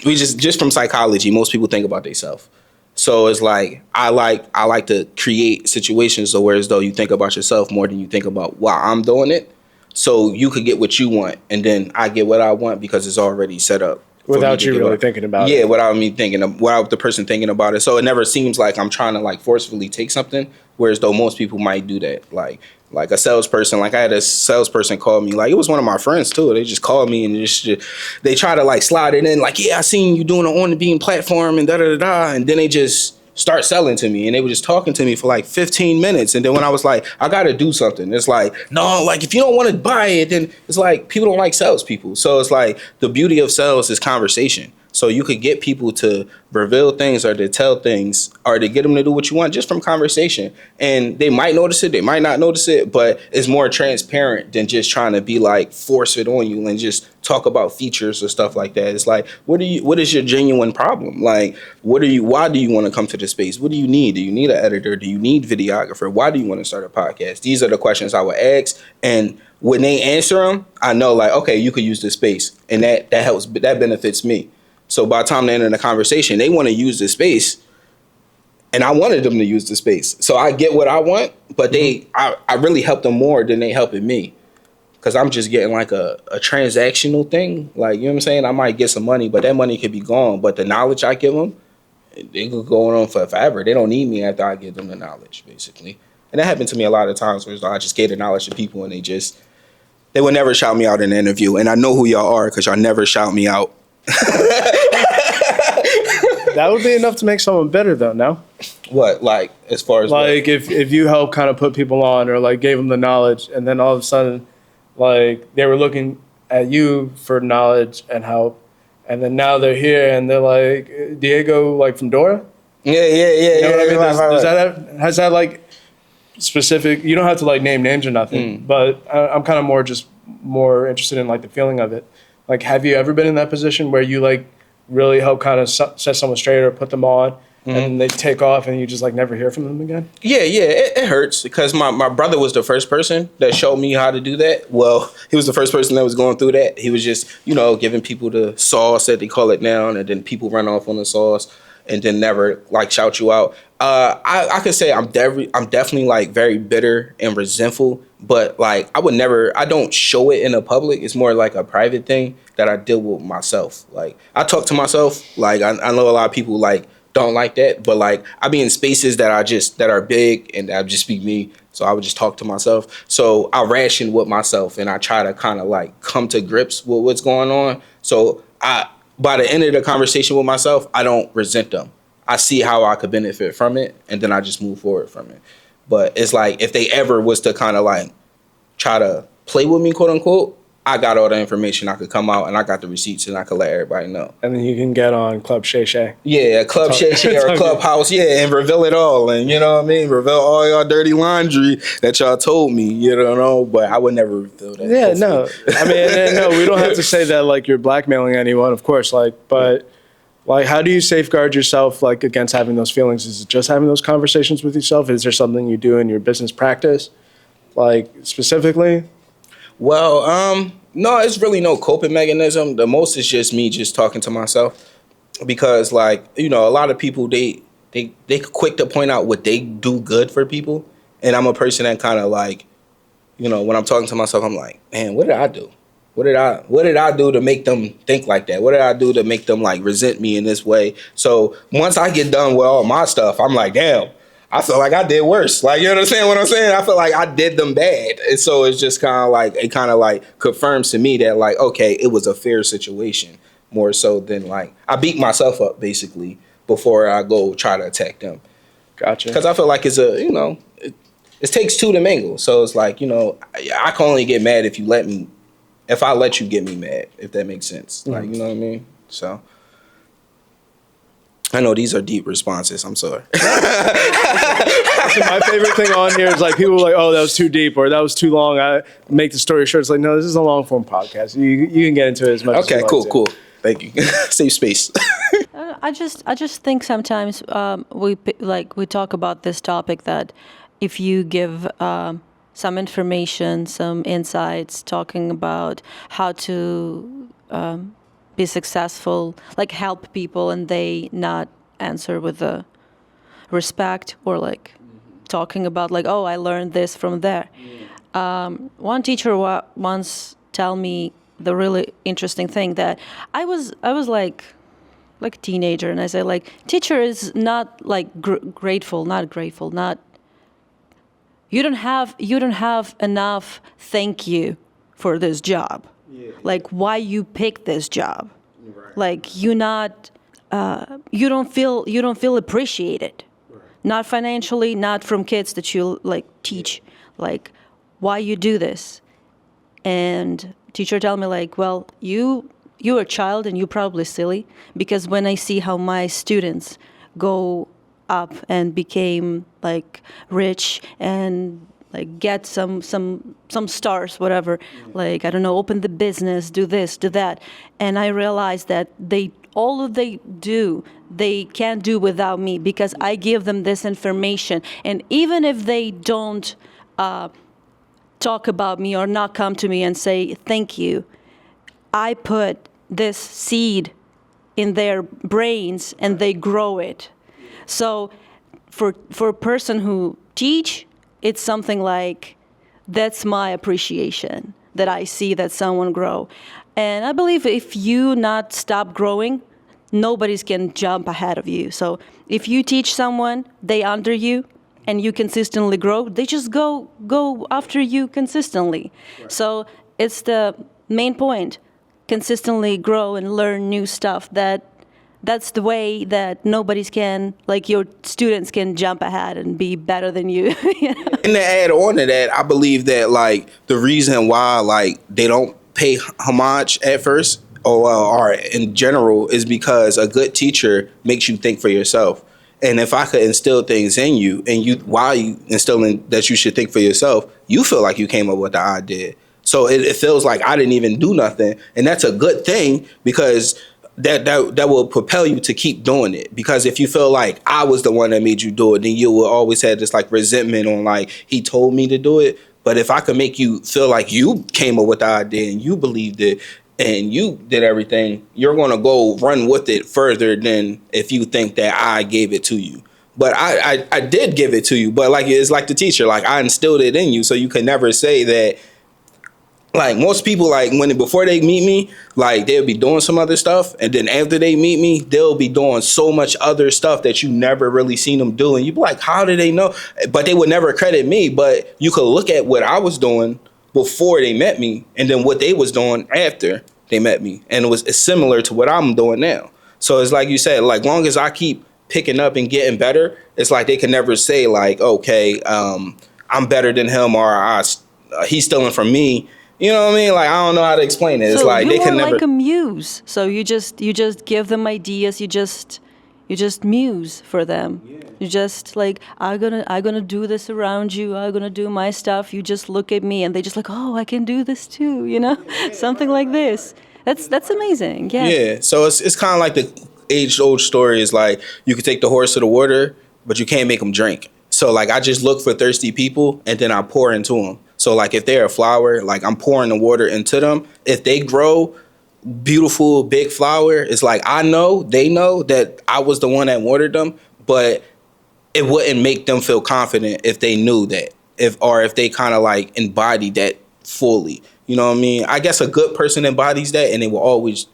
we just from psychology, most people think about themselves. So it's like, I like to create situations so where as though you think about yourself more than you think about why I'm doing it. So you could get what you want, and then I get what I want because it's already set up. Without you really thinking about it. Yeah, without the person thinking about it. So it never seems like I'm trying to, like, forcefully take something, whereas though most people might do that. Like a salesperson, like I had a salesperson call me, like, it was one of my friends too. They just called me and they try to, like, slide it in, like, yeah, I seen you doing an On the Beam platform and da-da-da-da. And then they just start selling to me, and they were just talking to me for like 15 minutes. And then when I was like, I got to do something, it's like, no, like, if you don't want to buy it, then it's like, people don't like salespeople. So it's like, the beauty of sales is conversation. So you could get people to reveal things or to tell things or to get them to do what you want just from conversation. And they might notice it, they might not notice it, but it's more transparent than just trying to be like, force it on you and just talk about features or stuff like that. It's like, what is your genuine problem? Like, why do you want to come to the space? What do you need? Do you need an editor? Do you need videographer? Why do you want to start a podcast? These are the questions I would ask. And when they answer them, I know, like, okay, you could use this space, and that helps, that benefits me. So by the time they enter the conversation, they want to use the space, and I wanted them to use the space. So I get what I want, but I really help them more than they helping me, because I'm just getting like a transactional thing. Like, you know what I'm saying? I might get some money, but that money could be gone. But the knowledge I give them, they could go on for forever. They don't need me after I give them the knowledge, basically. And that happened to me a lot of times where I just gave the knowledge to people, and they would never shout me out in an interview. And I know who y'all are, because y'all never shout me out. That would be enough to make someone better, though, no? What, like, as far as like, if you help kind of put people on, or like gave them the knowledge, and then all of a sudden, like, they were looking at you for knowledge and help, and then now they're here and they're like, Diego, like, from Dora? Yeah. You know what I mean? Right. Has that like specific? You don't have to like name names or nothing, but I'm kind of more interested in like the feeling of it. Like, have you ever been in that position where you like really help kind of set someone straight or put them on, and they take off and you just like never hear from them again? Yeah, it hurts, because my brother was the first person that showed me how to do that. Well, he was the first person that was going through that. He was just, giving people the sauce that they call it now, and then people run off on the sauce and then never like shout you out. I could say I'm definitely like very bitter and resentful, but like I don't show it in the public. It's more like a private thing that I deal with myself. Like, I talk to myself. Like, I know a lot of people like don't like that, but like I be in spaces that are big, and I just be me. So I would just talk to myself. So I ration with myself, and I try to kind of like come to grips with what's going on. So by the end of the conversation with myself, I don't resent them. I see how I could benefit from it, and then I just move forward from it. But it's like, if they ever was to kind of like try to play with me, quote unquote, I got all the information. I could come out and I got the receipts and I could let everybody know. And then you can get on Club Shay Shay. Yeah, Club Shay Shay or Clubhouse, yeah, and reveal it all. And you know what I mean? Reveal all y'all dirty laundry that y'all told me, you know, but I would never reveal that. Yeah, no. I mean, no, we don't have to say that like you're blackmailing anyone, of course, like, but like, how do you safeguard yourself like against having those feelings? Is it just having those conversations with yourself? Is there something you do in your business practice, like specifically? Well, no, it's really no coping mechanism. The most is just me just talking to myself, because like, you know, a lot of people, they quick to point out what they do good for people. And I'm a person that kind of like, you know, when I'm talking to myself, I'm like, man, what did I do? What did I do to make them think like that? What did I do to make them like resent me in this way? So once I get done with all my stuff, I'm like, damn, I feel like I did worse. Like, you understand what I'm saying? I feel like I did them bad. And so it's just kind of like confirms to me that like, okay, it was a fair situation more so than like I beat myself up basically before I go try to attack them. Gotcha. Because I feel like it's a, you know, it takes two to mingle. So it's like, you know, I can only get mad if I let you get me mad, if that makes sense. Like, you know what I mean? So I know these are deep responses. I'm sorry. So my favorite thing on here is like people are like, oh, that was too deep or that was too long. I make the story short. It's like, no, this is a long form podcast. You can get into it as much as you want to. Cool. Thank you. Save space. I just think sometimes we talk about this topic that if you give some information, some insights, talking about how to be successful, like help people, and they not answer with the respect or like talking about like, oh, I learned this from there. One teacher once tell me the really interesting thing that I was like a teenager, and I said like, teacher is not like grateful, not you don't have enough thank you for this job. Like why you pick this job. Right. Like you don't feel appreciated. Right. Not financially, not from kids that you like teach. Like why you do this. And teacher tell me like, well, you're a child and you're probably silly, because when I see how my students go up and became like rich and like get some stars, whatever, like, I don't know, open the business, do this, do that. And I realized that all of they do, they can't do without me, because I give them this information. And even if they don't talk about me or not come to me and say thank you, I put this seed in their brains and they grow it. So for a person who teach, it's something like, that's my appreciation, that I see that someone grow. And I believe if you not stop growing, nobody's can jump ahead of you. So if you teach someone, they under you, and you consistently grow, they just go after you consistently. Right. So it's the main point, consistently grow and learn new stuff. That's the way that nobody's can, like your students can jump ahead and be better than you. You know? And to add on to that, I believe that like the reason why like they don't pay homage at first or in general is because a good teacher makes you think for yourself. And if I could instill things in you, and while you instilling that you should think for yourself, you feel like you came up with the idea. So it feels like I didn't even do nothing. And that's a good thing, because that will propel you to keep doing it. Because if you feel like I was the one that made you do it, then you will always have this like resentment on like, he told me to do it. But if I could make you feel like you came up with the idea and you believed it and you did everything, you're going to go run with it further than if you think that I gave it to you. But I did give it to you. But like, it's like the teacher, like I instilled it in you. So you can never say that. Like most people, like before they meet me, like they'll be doing some other stuff, and then after they meet me, they'll be doing so much other stuff that you never really seen them do, and you be like, how did they know? But they would never credit me. But you could look at what I was doing before they met me, and then what they was doing after they met me, and it's similar to what I'm doing now. So it's like you said, like long as I keep picking up and getting better, it's like they can never say like, okay, I'm better than him, or he's stealing from me. You know what I mean? Like, I don't know how to explain it. It's So like you're they more can never. like a muse. So you just give them ideas. You just muse for them. You just like, I'm gonna do this around you. I'm gonna do my stuff. You just look at me, and they just like, oh, I can do this too. You know, something like this. That's amazing. Yeah. Yeah. So it's kind of like the age old story is like you could take the horse to the water, but you can't make them drink. So like I just look for thirsty people and then I pour into them. So like if they're a flower, like I'm pouring the water into them. If they grow beautiful big flower, it's like they know that I was the one that watered them, but it wouldn't make them feel confident if they knew that, if they kind of like embodied that fully. You know what I mean? I guess a good person embodies that, and they will always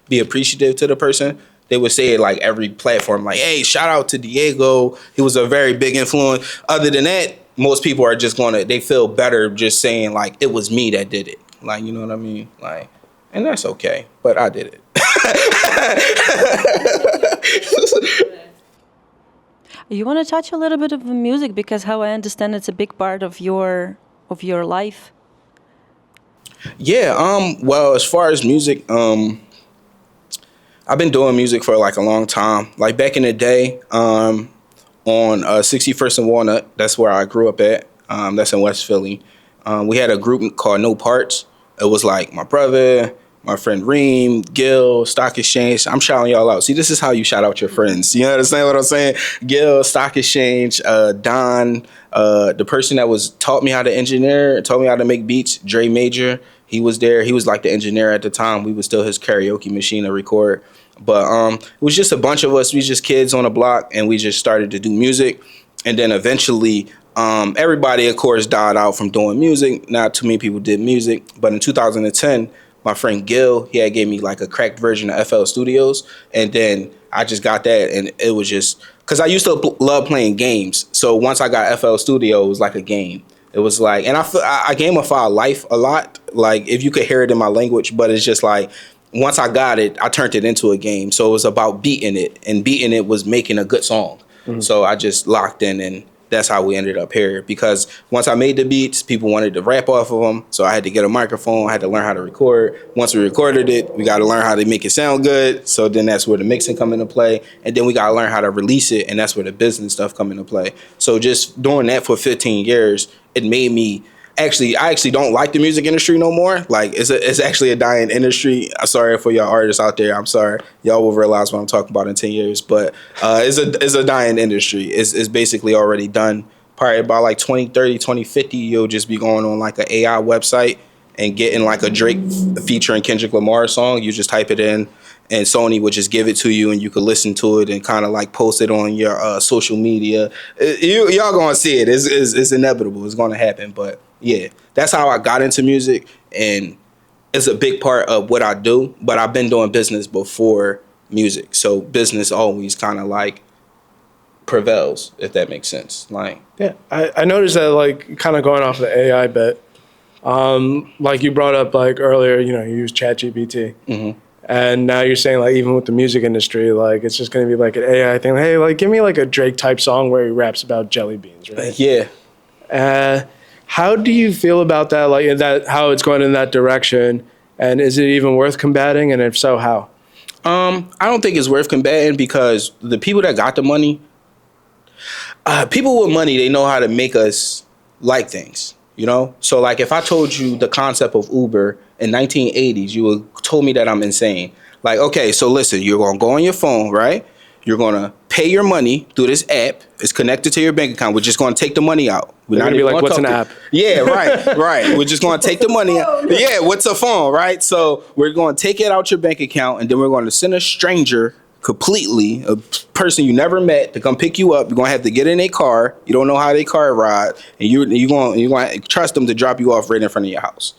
be appreciative to the person. They would say it like every platform, like, "Hey, shout out to Diego. He was a very big influence." Other than that, most people are just they feel better just saying like it was me that did it. Like, you know what I mean? Like, and that's okay, but I did it. You want to touch a little bit of the music because, how I understand, it's a big part of your life. Yeah. Well, as far as music, I've been doing music for like a long time. Like back in the day, on 61st and Walnut, that's where I grew up at. That's in West Philly. We had a group called No Parts. It was like my brother, my friend Reem, Gil, Stock Exchange. I'm shouting y'all out. See, this is how you shout out your friends. You understand what I'm saying? Gil, Stock Exchange, Don, the person that taught me how to engineer, taught me how to make beats, Dre Major. He was there. He was like the engineer at the time. We was still his karaoke machine to record. But it was just a bunch of us. We just kids on the block, and we just started to do music. And then eventually, everybody, of course, died out from doing music. Not too many people did music. But in 2010, my friend Gil, he had gave me like a cracked version of FL Studios. And then I just got that, and it was just, because I used to love playing games. So once I got FL Studio, it was like a game. It was like, and I gamify life a lot. Like, if you could hear it in my language, but it's just like, once I got it, I turned it into a game. So it was about beating it, and beating it was making a good song. Mm-hmm. So I just locked in, and that's how we ended up here. Because once I made the beats, people wanted to rap off of them. So I had to get a microphone. I had to learn how to record. Once we recorded it, we got to learn how to make it sound good. So then that's where the mixing come into play. And then we got to learn how to release it. And that's where the business stuff come into play. So just doing that for 15 years, it made me I actually don't like the music industry no more. Like, it's actually a dying industry. I'm sorry for y'all artists out there. I'm sorry. Y'all will realize what I'm talking about in 10 years. But it's a dying industry. It's basically already done. Probably about like 2030, 2050, you'll just be going on like an AI website and getting like a Drake featuring Kendrick Lamar song. You just type it in, and Sony would just give it to you, and you could listen to it and kind of like post it on your social media. Y'all gonna see it. It's inevitable. It's gonna happen. But yeah, that's how I got into music, and it's a big part of what I do. But I've been doing business before music, so business always kind of like prevails, if that makes sense. Like, yeah, I noticed that, like, kind of going off the AI bit, like you brought up like earlier, you use ChatGPT. Mm-hmm. And now you're saying, like, even with the music industry, like, it's just going to be like an AI thing. Like, hey, like, give me like a Drake type song where he raps about jelly beans, right? Yeah. How do you feel about that? Like, how it's going in that direction, and is it even worth combating? And if so, how? I don't think it's worth combating, because the people that got the money, people with money, they know how to make us like things. So like, if I told you the concept of Uber in 1980s, you would told me that I'm insane. Like, okay, so listen, you're gonna go on your phone, right? You're gonna pay your money through this app. It's connected to your bank account. We're just gonna take the money out. We're not gonna be like, what's an app? Yeah, right. We're just gonna take the money out. Yeah, what's a phone, right? So we're gonna take it out your bank account, and then we're gonna send a stranger, completely, a person you never met, to come pick you up. You're gonna have to get in a car. You don't know how they car ride, and you're gonna trust them to drop you off right in front of your house.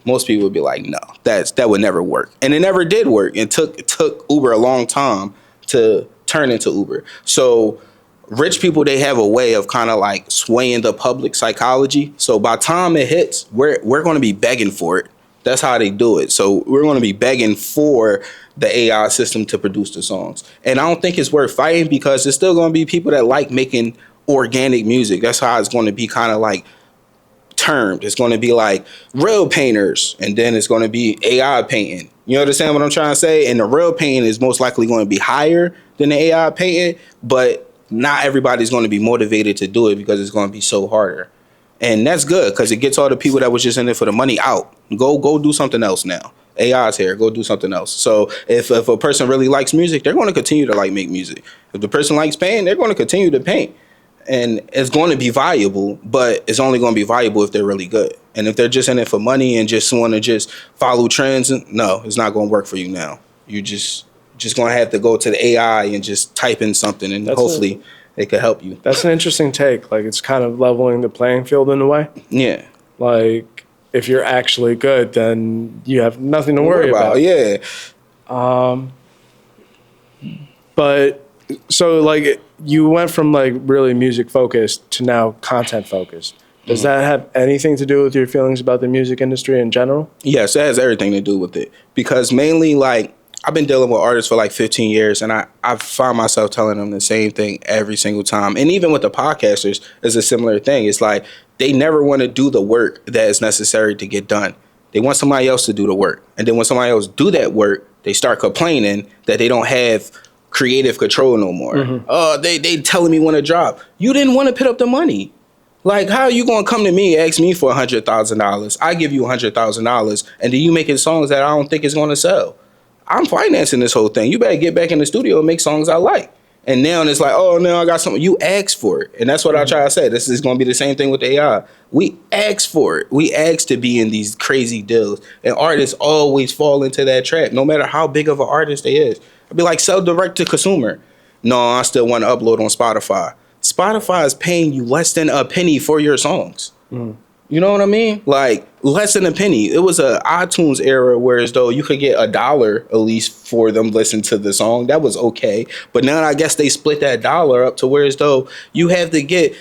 Most people would be like, no, that would never work. And it never did work. It took Uber a long time to turn into Uber. So rich people, they have a way of kind of like swaying the public psychology. So by the time it hits, we're going to be begging for it. That's how they do it. So we're going to be begging for the AI system to produce the songs. And I don't think it's worth fighting, because it's still going to be people that like making organic music. That's how it's going to be kind of like termed. It's going to be like real painters, and then it's going to be AI painting. You understand what I'm trying to say? And the real painting is most likely going to be higher than the AI painting, but not everybody's going to be motivated to do it because it's going to be so harder. And that's good because it gets all the people that was just in it for the money out. Go do something else now. AI's here. Go do something else. So if a person really likes music, they're going to continue to make music. If the person likes painting, they're going to continue to paint. And it's going to be valuable, but it's only going to be valuable if they're really good. And if they're just in it for money and just want to just follow trends, no, it's not going to work for you now. You just going to have to go to the AI and just type in something, and hopefully it could help you. That's an interesting take. Like, it's kind of leveling the playing field in a way. Yeah. Like, if you're actually good, then you have nothing to worry about. Yeah. But so, like, you went from like really music focused to now content focused. Does that have anything to do with your feelings about the music industry in general? Yes, it has everything to do with it. Because mainly, like, I've been dealing with artists for like 15 years, and I find myself telling them the same thing every single time. And even with the podcasters, it's a similar thing. It's like they never want to do the work that is necessary to get done. They want somebody else to do the work. And then when somebody else do that work, they start complaining that they don't have creative control no more. Mm-hmm. Oh, they telling me when to drop. You didn't want to put up the money. Like, how are you going to come to me and ask me for $100,000? I give you $100,000, and then you making songs that I don't think is going to sell. I'm financing this whole thing. You better get back in the studio and make songs I like. And now it's like, oh, now I got something. You asked for it. And that's what I try to say. This is going to be the same thing with AI. We asked for it. We asked to be in these crazy deals. And artists always fall into that trap, no matter how big of an artist they is. I'd be like, sell direct to consumer. No, I still want to upload on Spotify. Spotify is paying you less than a penny for your songs. Mm. You know what I mean? Like, less than a penny. It was a iTunes era where as though you could get $1 at least for them listen to the song. That was okay. But now I guess they split that dollar up to where as though you have to get,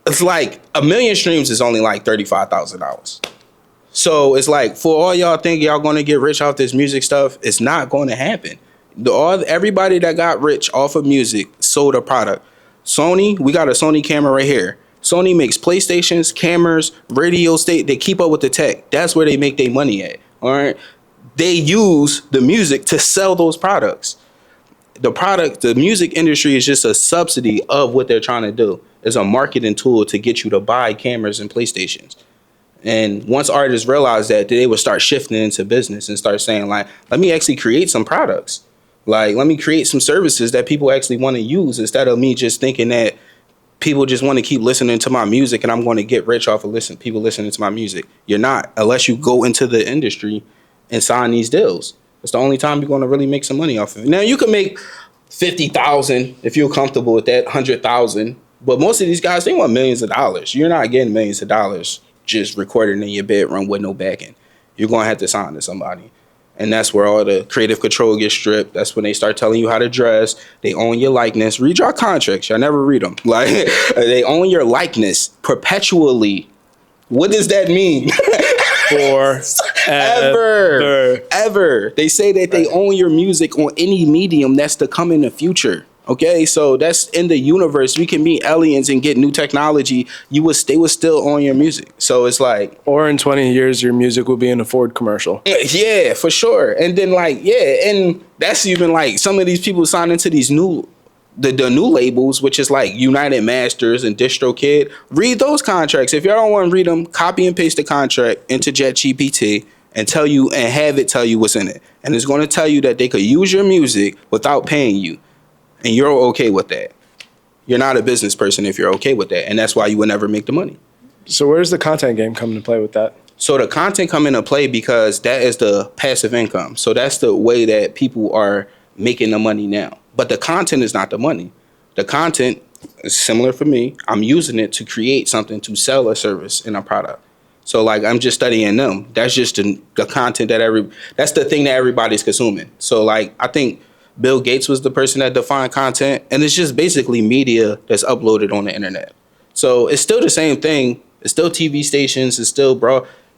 it's like 1 million streams is only like $35,000. So it's like, for all y'all think y'all going to get rich off this music stuff, it's not going to happen. Everybody that got rich off of music sold a product. Sony, we got a Sony camera right here. Sony makes PlayStations, cameras, radio state. They keep up with the tech. That's where they make their money at. All right. They use the music to sell those products. The music industry is just a subsidy of what they're trying to do. It's a marketing tool to get you to buy cameras and PlayStations. And once artists realize that, they would start shifting into business and start saying, like, let me actually create some products. Like, let me create some services that people actually want to use, instead of me just thinking that people just want to keep listening to my music and I'm going to get rich off of people listening to my music. You're not, unless you go into the industry and sign these deals. It's the only time you're going to really make some money off of it. Now, you can make $50,000 if you're comfortable with that, $100,000. But most of these guys, they want millions of dollars. You're not getting millions of dollars just recording in your bedroom with no backing. You're going to have to sign to somebody. And that's where all the creative control gets stripped. That's when they start telling you how to dress. They own your likeness. Read your contracts. Y'all never read them. Like, they own your likeness perpetually. What does that mean? Ever. They say that they own your music on any medium that's to come in the future. Okay, so that's in the universe. We can meet aliens and get new technology. They would still own your music. So it's like, or in 20 years, your music will be in a Ford commercial. Yeah, for sure. And then and that's even like some of these people sign into these new labels, which is like United Masters and DistroKid. Read those contracts. If y'all don't want to read them, copy and paste the contract into ChatGPT and have it tell you what's in it. And it's going to tell you that they could use your music without paying you. And you're okay with that. You're not a business person if you're okay with that. And that's why you would never make the money. So where's the content game come into play with that? So the content come into play because that is the passive income. So that's the way that people are making the money now. But the content is not the money. The content is similar for me. I'm using it to create something to sell a service and a product. So like, I'm just studying them. That's just the content that's the thing that everybody's consuming. So like, I think Bill Gates was the person that defined content, and it's just basically media that's uploaded on the internet. So it's still the same thing. It's still TV stations. It's still,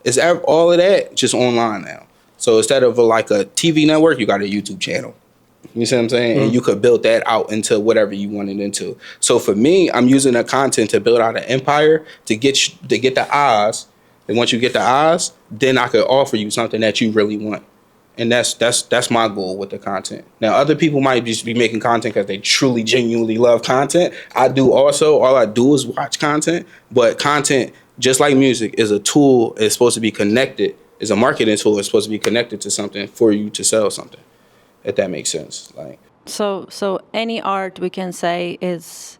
it's all of that just online now. So instead of like a TV network, you got a YouTube channel. You see what I'm saying? And you could build that out into whatever you want it into. So for me, I'm using the content to build out an empire to get the eyes. And once you get the eyes, then I could offer you something that you really want. And that's my goal with the content. Now, other people might just be making content because they truly, genuinely love content. I do also. All I do is watch content. But content, just like music, is a tool. It's supposed to be connected. It's a marketing tool. It's supposed to be connected to something for you to sell something. If that makes sense. Like, So any art, we can say, it's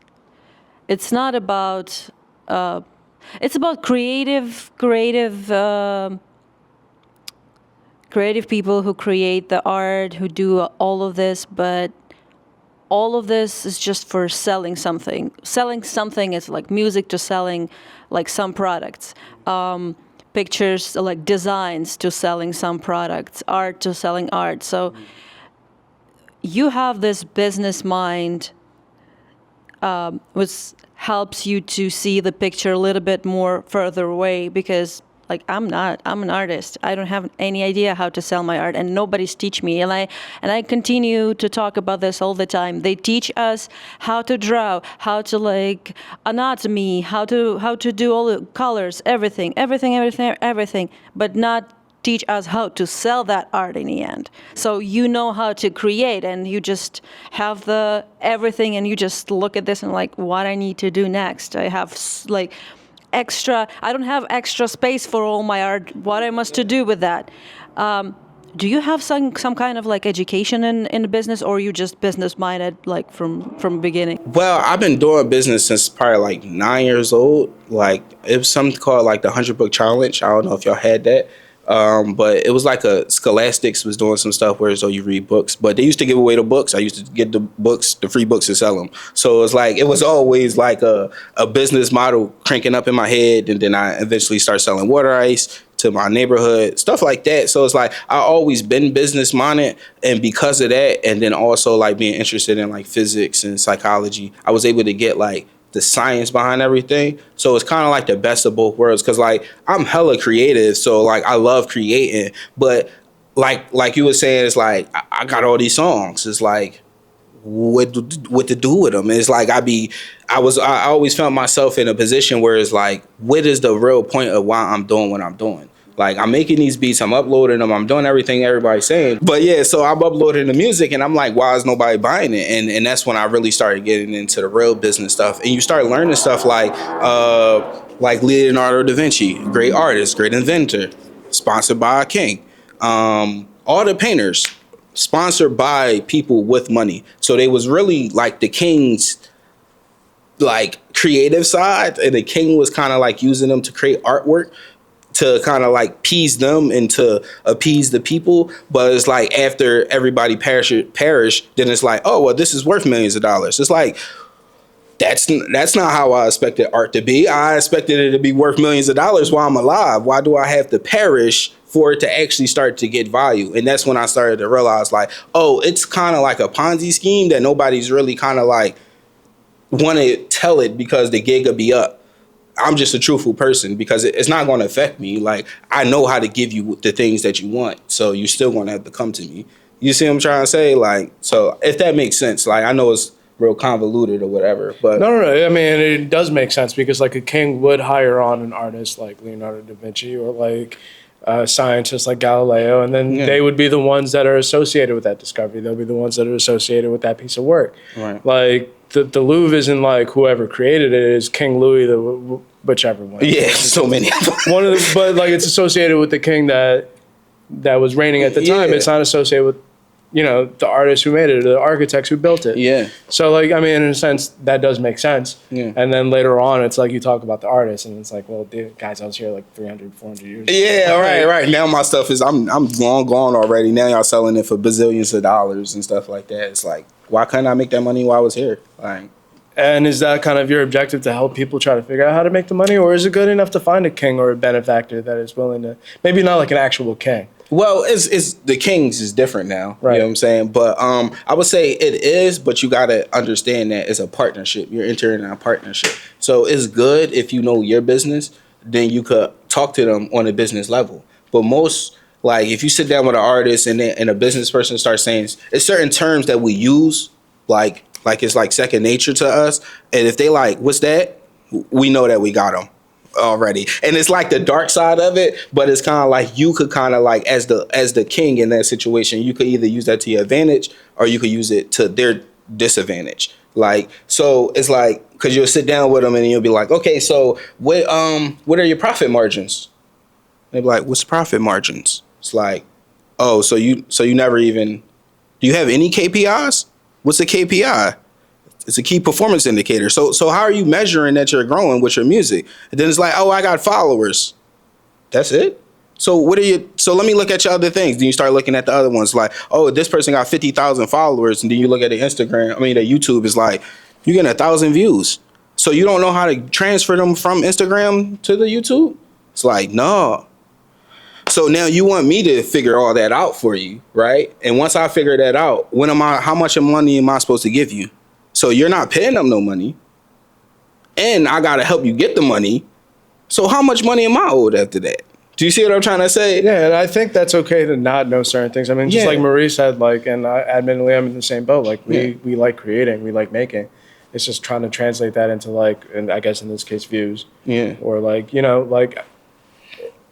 not about it's about creative people who create the art, who do all of this, but all of this is just for selling something. Selling something is like music to selling like some products. Pictures, like designs, to selling some products. Art to selling art. So you have this business mind, which helps you to see the picture a little bit more further away, because like I'm an artist. I don't have any idea how to sell my art, and nobody's teach me. And I continue to talk about this all the time. They teach us how to draw, how to like anatomy, how to do all the colors, everything, but not teach us how to sell that art in the end. So you know how to create, and you just have the everything, and you just look at this and like, what I need to do next. I have like I don't have extra space for all my art. What I must to do with that? Do you have some kind of like education in the business, or are you just business minded like from beginning? well, I've been doing business since probably like 9 years old. Like, it was something called like the 100-book challenge. I don't know if y'all had that. But it was like a Scholastics was doing some stuff where so you read books, but they used to give away the books. I used to get the free books, and sell them. So it was always like a business model cranking up in my head. And then I eventually start selling water ice to my neighborhood, stuff like that. So it's like, I always been business minded. And because of that, and then also like being interested in like physics and psychology, I was able to get like the science behind everything. So it's kind of like the best of both worlds, because like I'm hella creative, so like I love creating, but like you were saying, it's like I got all these songs. It's like what to do with them. It's like I always found myself in a position where it's like, what is the real point of why I'm doing what I'm doing? Like, I'm making these beats, I'm uploading them, I'm doing everything everybody's saying. But yeah, so I'm uploading the music, and I'm like, why is nobody buying it? And that's when I really started getting into the real business stuff. And you start learning stuff like Leonardo da Vinci, great artist, great inventor, sponsored by a king. All the painters, sponsored by people with money. So they was really like the king's like creative side, and the king was kind of like using them to create artwork to kind of like appease them and to appease the people. But it's like after everybody perish, then it's like, oh, well, this is worth millions of dollars. It's like, that's not how I expected art to be. I expected it to be worth millions of dollars while I'm alive. Why do I have to perish for it to actually start to get value? And that's when I started to realize like, oh, it's kind of like a Ponzi scheme that nobody's really kind of like want to tell it because the gig will be up. I'm just a truthful person because it's not going to affect me. Like, I know how to give you the things that you want, so you're still going to have to come to me. You see what I'm trying to say? Like, so if that makes sense, like, I know it's real convoluted or whatever, but No. I mean, it does make sense because like a king would hire on an artist like Leonardo da Vinci or like scientists like Galileo, and then they would be the ones that are associated with that discovery. They'll be the ones that are associated with that piece of work. Right. Like the Louvre isn't like whoever created it is King Louis, whichever one. Yeah, so many. But like it's associated with the king that was reigning at the time. Yeah. It's not associated with the artists who made it, or the architects who built it. Yeah. So like, I mean, in a sense, that does make sense. Yeah. And then later on, it's like you talk about the artist, and it's like, well, dude, guys, I was here like 300, 400 years. Yeah, right. Now my stuff is I'm long gone already. Now y'all selling it for bazillions of dollars and stuff like that. It's like, why couldn't I make that money while I was here? Like, and is that kind of your objective, to help people try to figure out how to make the money, or is it good enough to find a king or a benefactor that is willing to, maybe not like an actual king? well, it's the Kings is different now. Right. You know what I'm saying? But I would say it is, but you gotta understand that it's a partnership. You're entering a partnership. So it's good if you know your business, then you could talk to them on a business level. But most Like if you sit down with an artist and a business person starts saying it's certain terms that we use, like it's like second nature to us. And if they like, what's that? We know that we got them already. And it's like the dark side of it, but it's kind of like you could kind of like as the king in that situation, you could either use that to your advantage or you could use it to their disadvantage. Like, so it's like, because you'll sit down with them and you'll be like, okay, so what are your profit margins? They'll be like, what's profit margins? It's like, oh, so you never even, do you have any KPIs? What's a KPI? It's a key performance indicator. So how are you measuring that you're growing with your music? And then it's like, oh, I got followers. That's it? So let me look at your other things. Then you start looking at the other ones like, oh, this person got 50,000 followers. And then you look at the YouTube is like, you're getting 1,000 views. So you don't know how to transfer them from Instagram to the YouTube? It's like, no. So now you want me to figure all that out for you, right? And once I figure that out, how much money am I supposed to give you? So you're not paying them no money. And I got to help you get the money. So how much money am I owed after that? Do you see what I'm trying to say? Yeah, and I think that's okay to not know certain things. I mean, just like Marie said, like, and admittedly, I'm in the same boat. Like, we like creating, we like making. It's just trying to translate that into, like, and I guess in this case, views. Yeah. Or, like, you know, like,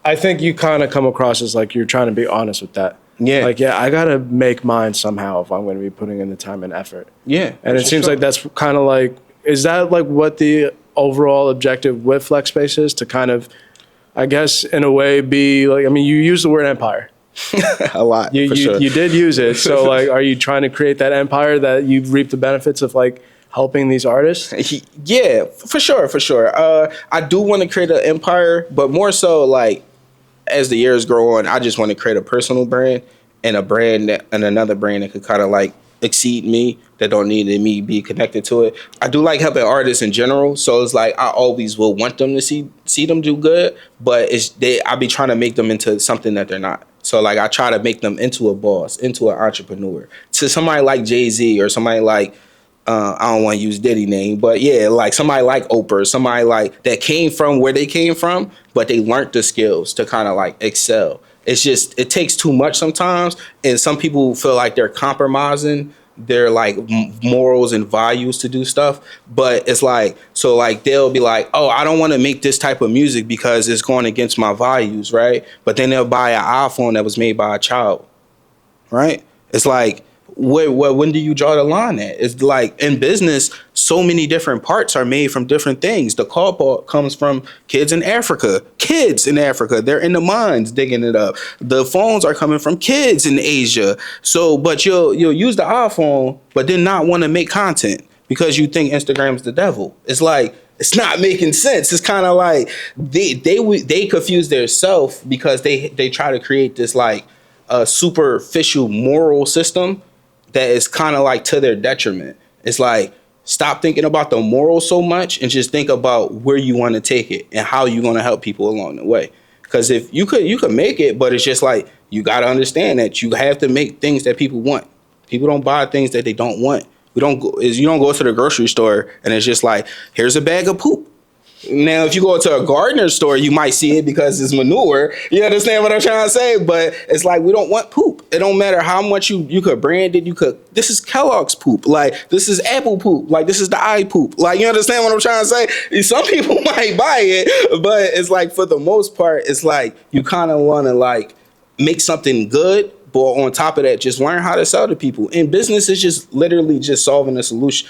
I think you kind of come across as, like, you're trying to be honest with that. Yeah. Like, I got to make mine somehow if I'm going to be putting in the time and effort. Yeah. And it seems like that's kind of like, is that, like, what the overall objective with FLX Space is? To kind of, I guess, in a way, be like, I mean, you use the word empire. A lot, for sure. You did use it. So, like, are you trying to create that empire that you reap the benefits of, like, helping these artists? Yeah, for sure. I do want to create an empire, but more so, like, as the years grow on, I just want to create a personal brand and a brand and another brand that could kind of, like, exceed me, that don't need me be connected to it. I do like helping artists in general, so it's like I always will want them to see them do good, but I be trying to make them into something that they're not. So like I try to make them into a boss, into an entrepreneur, to somebody like Jay-Z or somebody like I don't want to use Diddy name, but yeah, like somebody like Oprah, somebody like that came from where they came from, but they learned the skills to kind of like excel. It's just, it takes too much sometimes. And some people feel like they're compromising their like morals and values to do stuff. But it's like, so like they'll be like, oh, I don't want to make this type of music because it's going against my values, right? But then they'll buy an iPhone that was made by a child, right? It's like, when do you draw the line at? It's like in business, so many different parts are made from different things. The cobalt comes from kids in Africa. They're in the mines digging it up. The phones are coming from kids in Asia. So, but you'll use the iPhone, but then not want to make content because you think Instagram's the devil. It's like, it's not making sense. It's kind of like they confuse their self because they try to create this like a superficial moral system that is kind of like to their detriment. It's like, stop thinking about the moral so much and just think about where you want to take it and how you're going to help people along the way. Because if you could make it, but it's just like, you got to understand that you have to make things that people want. People don't buy things that they don't want. You don't go to the grocery store and it's just like, here's a bag of poop. Now, if you go to a gardener's store, you might see it because it's manure. You understand what I'm trying to say? But it's like, we don't want poop. It don't matter how much you could brand it. This is Kellogg's poop. Like, this is Apple poop. Like, this is the eye poop. Like, you understand what I'm trying to say? Some people might buy it, but it's like, for the most part, it's like, you kind of want to like make something good. But on top of that, just learn how to sell to people. And business is just literally just solving a solution,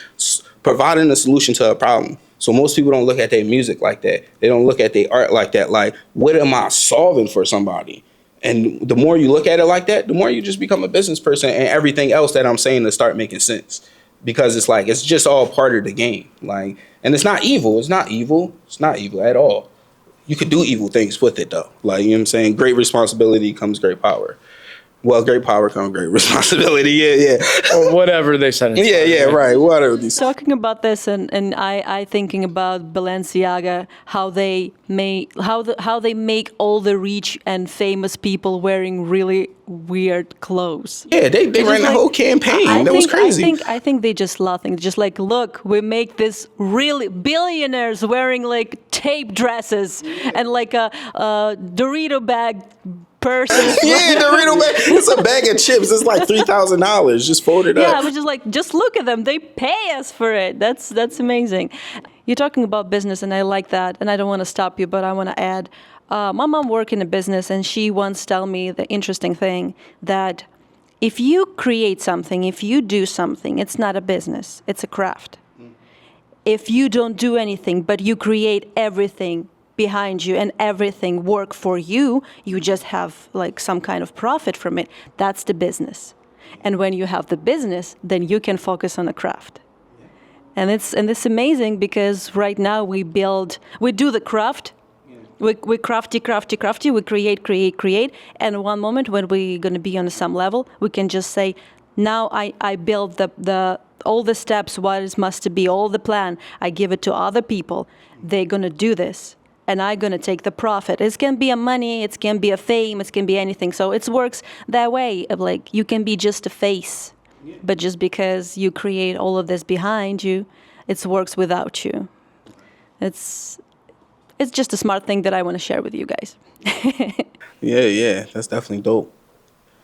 providing a solution to a problem. So most people don't look at their music like that. They don't look at their art like that. Like, what am I solving for somebody? And the more you look at it like that, the more you just become a business person, and everything else that I'm saying to start making sense. Because it's like, it's just all part of the game. Like, and it's not evil. It's not evil. It's not evil at all. You could do evil things with it though. Like, you know what I'm saying? Great responsibility comes great power. Well, great power comes great responsibility. Yeah. Or whatever they said. Right. Whatever. Talking about this, and I thinking about Balenciaga, how they make all the rich and famous people wearing really weird clothes. Yeah, they ran the whole campaign. That was crazy. I think they just laughing, just like, look, we make this really billionaires wearing like tape dresses and like a Dorito bag purses. Yeah, Dorito bag. It's a bag of chips. It's like $3,000. Just fold it Yeah, I up. was just like, just look at them. They pay us for it. That's amazing. You're talking about business, and I like that. And I don't want to stop you, but I want to add. My mom worked in a business, and she once told me the interesting thing that if you create something, if you do something, it's not a business. It's a craft. If you don't do anything, but you create everything behind you and everything work for you, you just have like some kind of profit from it. That's the business. And when you have the business, then you can focus on the craft. And it's amazing because right now we do the craft. We crafty, we create. And one moment when we're going to be on some level, we can just say, now I build the all the steps, what it must be, all the plan. I give it to other people. They're going to do this. And I'm going to take the profit. It can be a money, it can be a fame, it can be anything. So it works that way of like you can be just a face. But just because you create all of this behind you, it works without you. It's just a smart thing that I want to share with you guys. Yeah. That's definitely dope.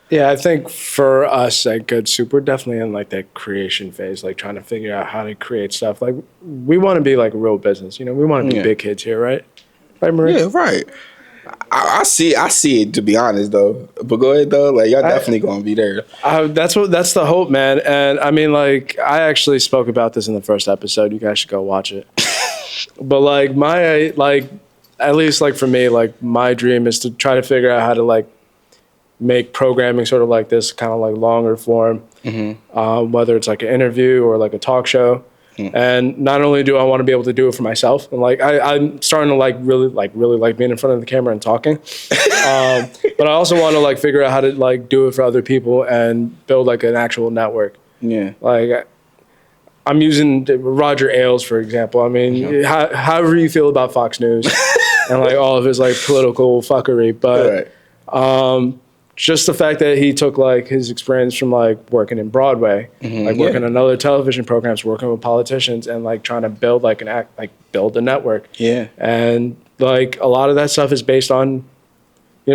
Yeah, I think for us at Good Soup, we're definitely in like that creation phase, like trying to figure out how to create stuff. Like we want to be like a real business, we want to be big kids here, right? Right, Marie? Yeah, right. I see it, to be honest, though. But go ahead, though. Like, y'all definitely gonna be there. That's the hope, man. And I mean, like, I actually spoke about this in the first episode. You guys should go watch it. But like at least like for me, like my dream is to try to figure out how to like make programming sort of like this, kind of like longer form, whether it's like an interview or like a talk show. And not only do I want to be able to do it for myself, and like I'm starting to really like being in front of the camera and talking, but I also want to like figure out how to like do it for other people and build like an actual network. Yeah, like I'm using Roger Ailes for example. I mean, however you feel about Fox News and like all of his like political fuckery, but just the fact that he took like his experience from like working in Broadway, like working on other television programs, working with politicians, and like trying to build like build a network. Yeah, and like a lot of that stuff is based on,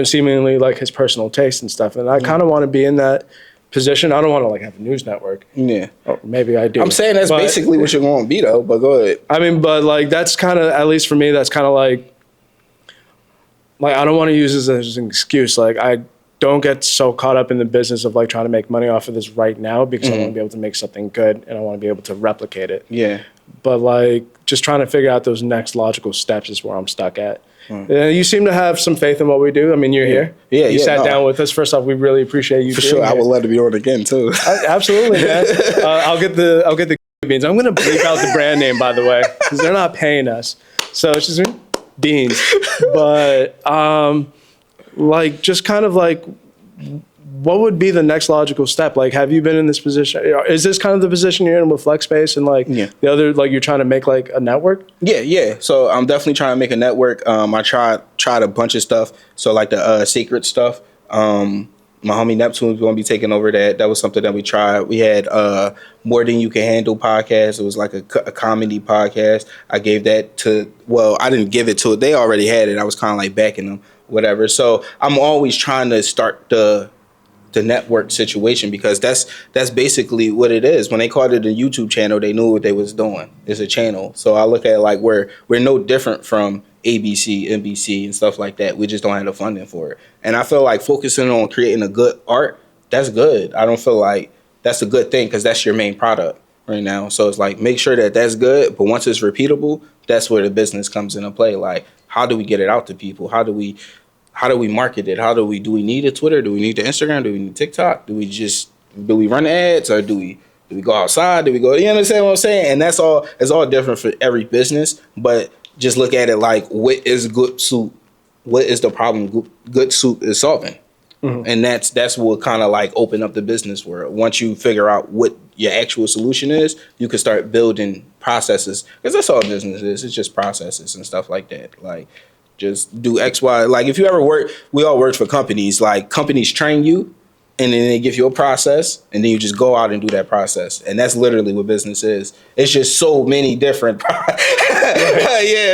seemingly like his personal taste and stuff. And I kind of want to be in that position. I don't want to like have a news network. Yeah, or maybe I do. I'm saying that's basically what you're going to be though. But go ahead. I mean, but like that's kind of, at least for me, that's kind of like I don't want to use this as an excuse. Like I don't get so caught up in the business of like trying to make money off of this right now because I want to be able to make something good and I want to be able to replicate it. Yeah. But like just trying to figure out those next logical steps is where I'm stuck at. You seem to have some faith in what we do. I mean, you're here. Yeah, you sat down with us. First off, we really appreciate you. For sure, I would love to be on again too. Absolutely, man. I'll get the beans. I'm gonna bleep out the brand name, by the way, because they're not paying us. So it's just beans. But like just kind of like, what would be the next logical step? Like, have you been in this position? Is this kind of the position you're in with FLX Space and like the other, like you're trying to make like a network? Yeah. So I'm definitely trying to make a network. I tried a bunch of stuff. So like the secret stuff. My homie Neptune's going to be taking over that. That was something that we tried. We had More Than You Can Handle podcast. It was like a comedy podcast. I gave that to, well, I didn't give it to it. They already had it. I was kind of like backing them, whatever. So I'm always trying to start the network situation because that's basically what it is. When they called it a YouTube channel, they knew what they was doing. It's a channel. So I look at it like we're no different from ABC, NBC, and stuff like that. We just don't have the funding for it. And I feel like focusing on creating a good art, that's good. I don't feel like that's a good thing because that's your main product right now. So it's like, make sure that that's good. But once it's repeatable, that's where the business comes into play. Like, how do we get it out to people? How do we market it? Do we need a Twitter? Do we need the Instagram? Do we need TikTok? Do we run ads or do we go outside? Do we go, you understand what I'm saying? And it's all different for every business, but just look at it like, what is Good Soup? What is the problem Good Soup is solving? And that's what kind of like open up the business world. Once you figure out what your actual solution is, you can start building processes, because that's all business is. It's just processes and stuff like that. Like, just do X, Y. Like, if you ever we all worked for companies. Like, companies train you, and then they give you a process, and then you just go out and do that process. And that's literally what business is. It's just so many different,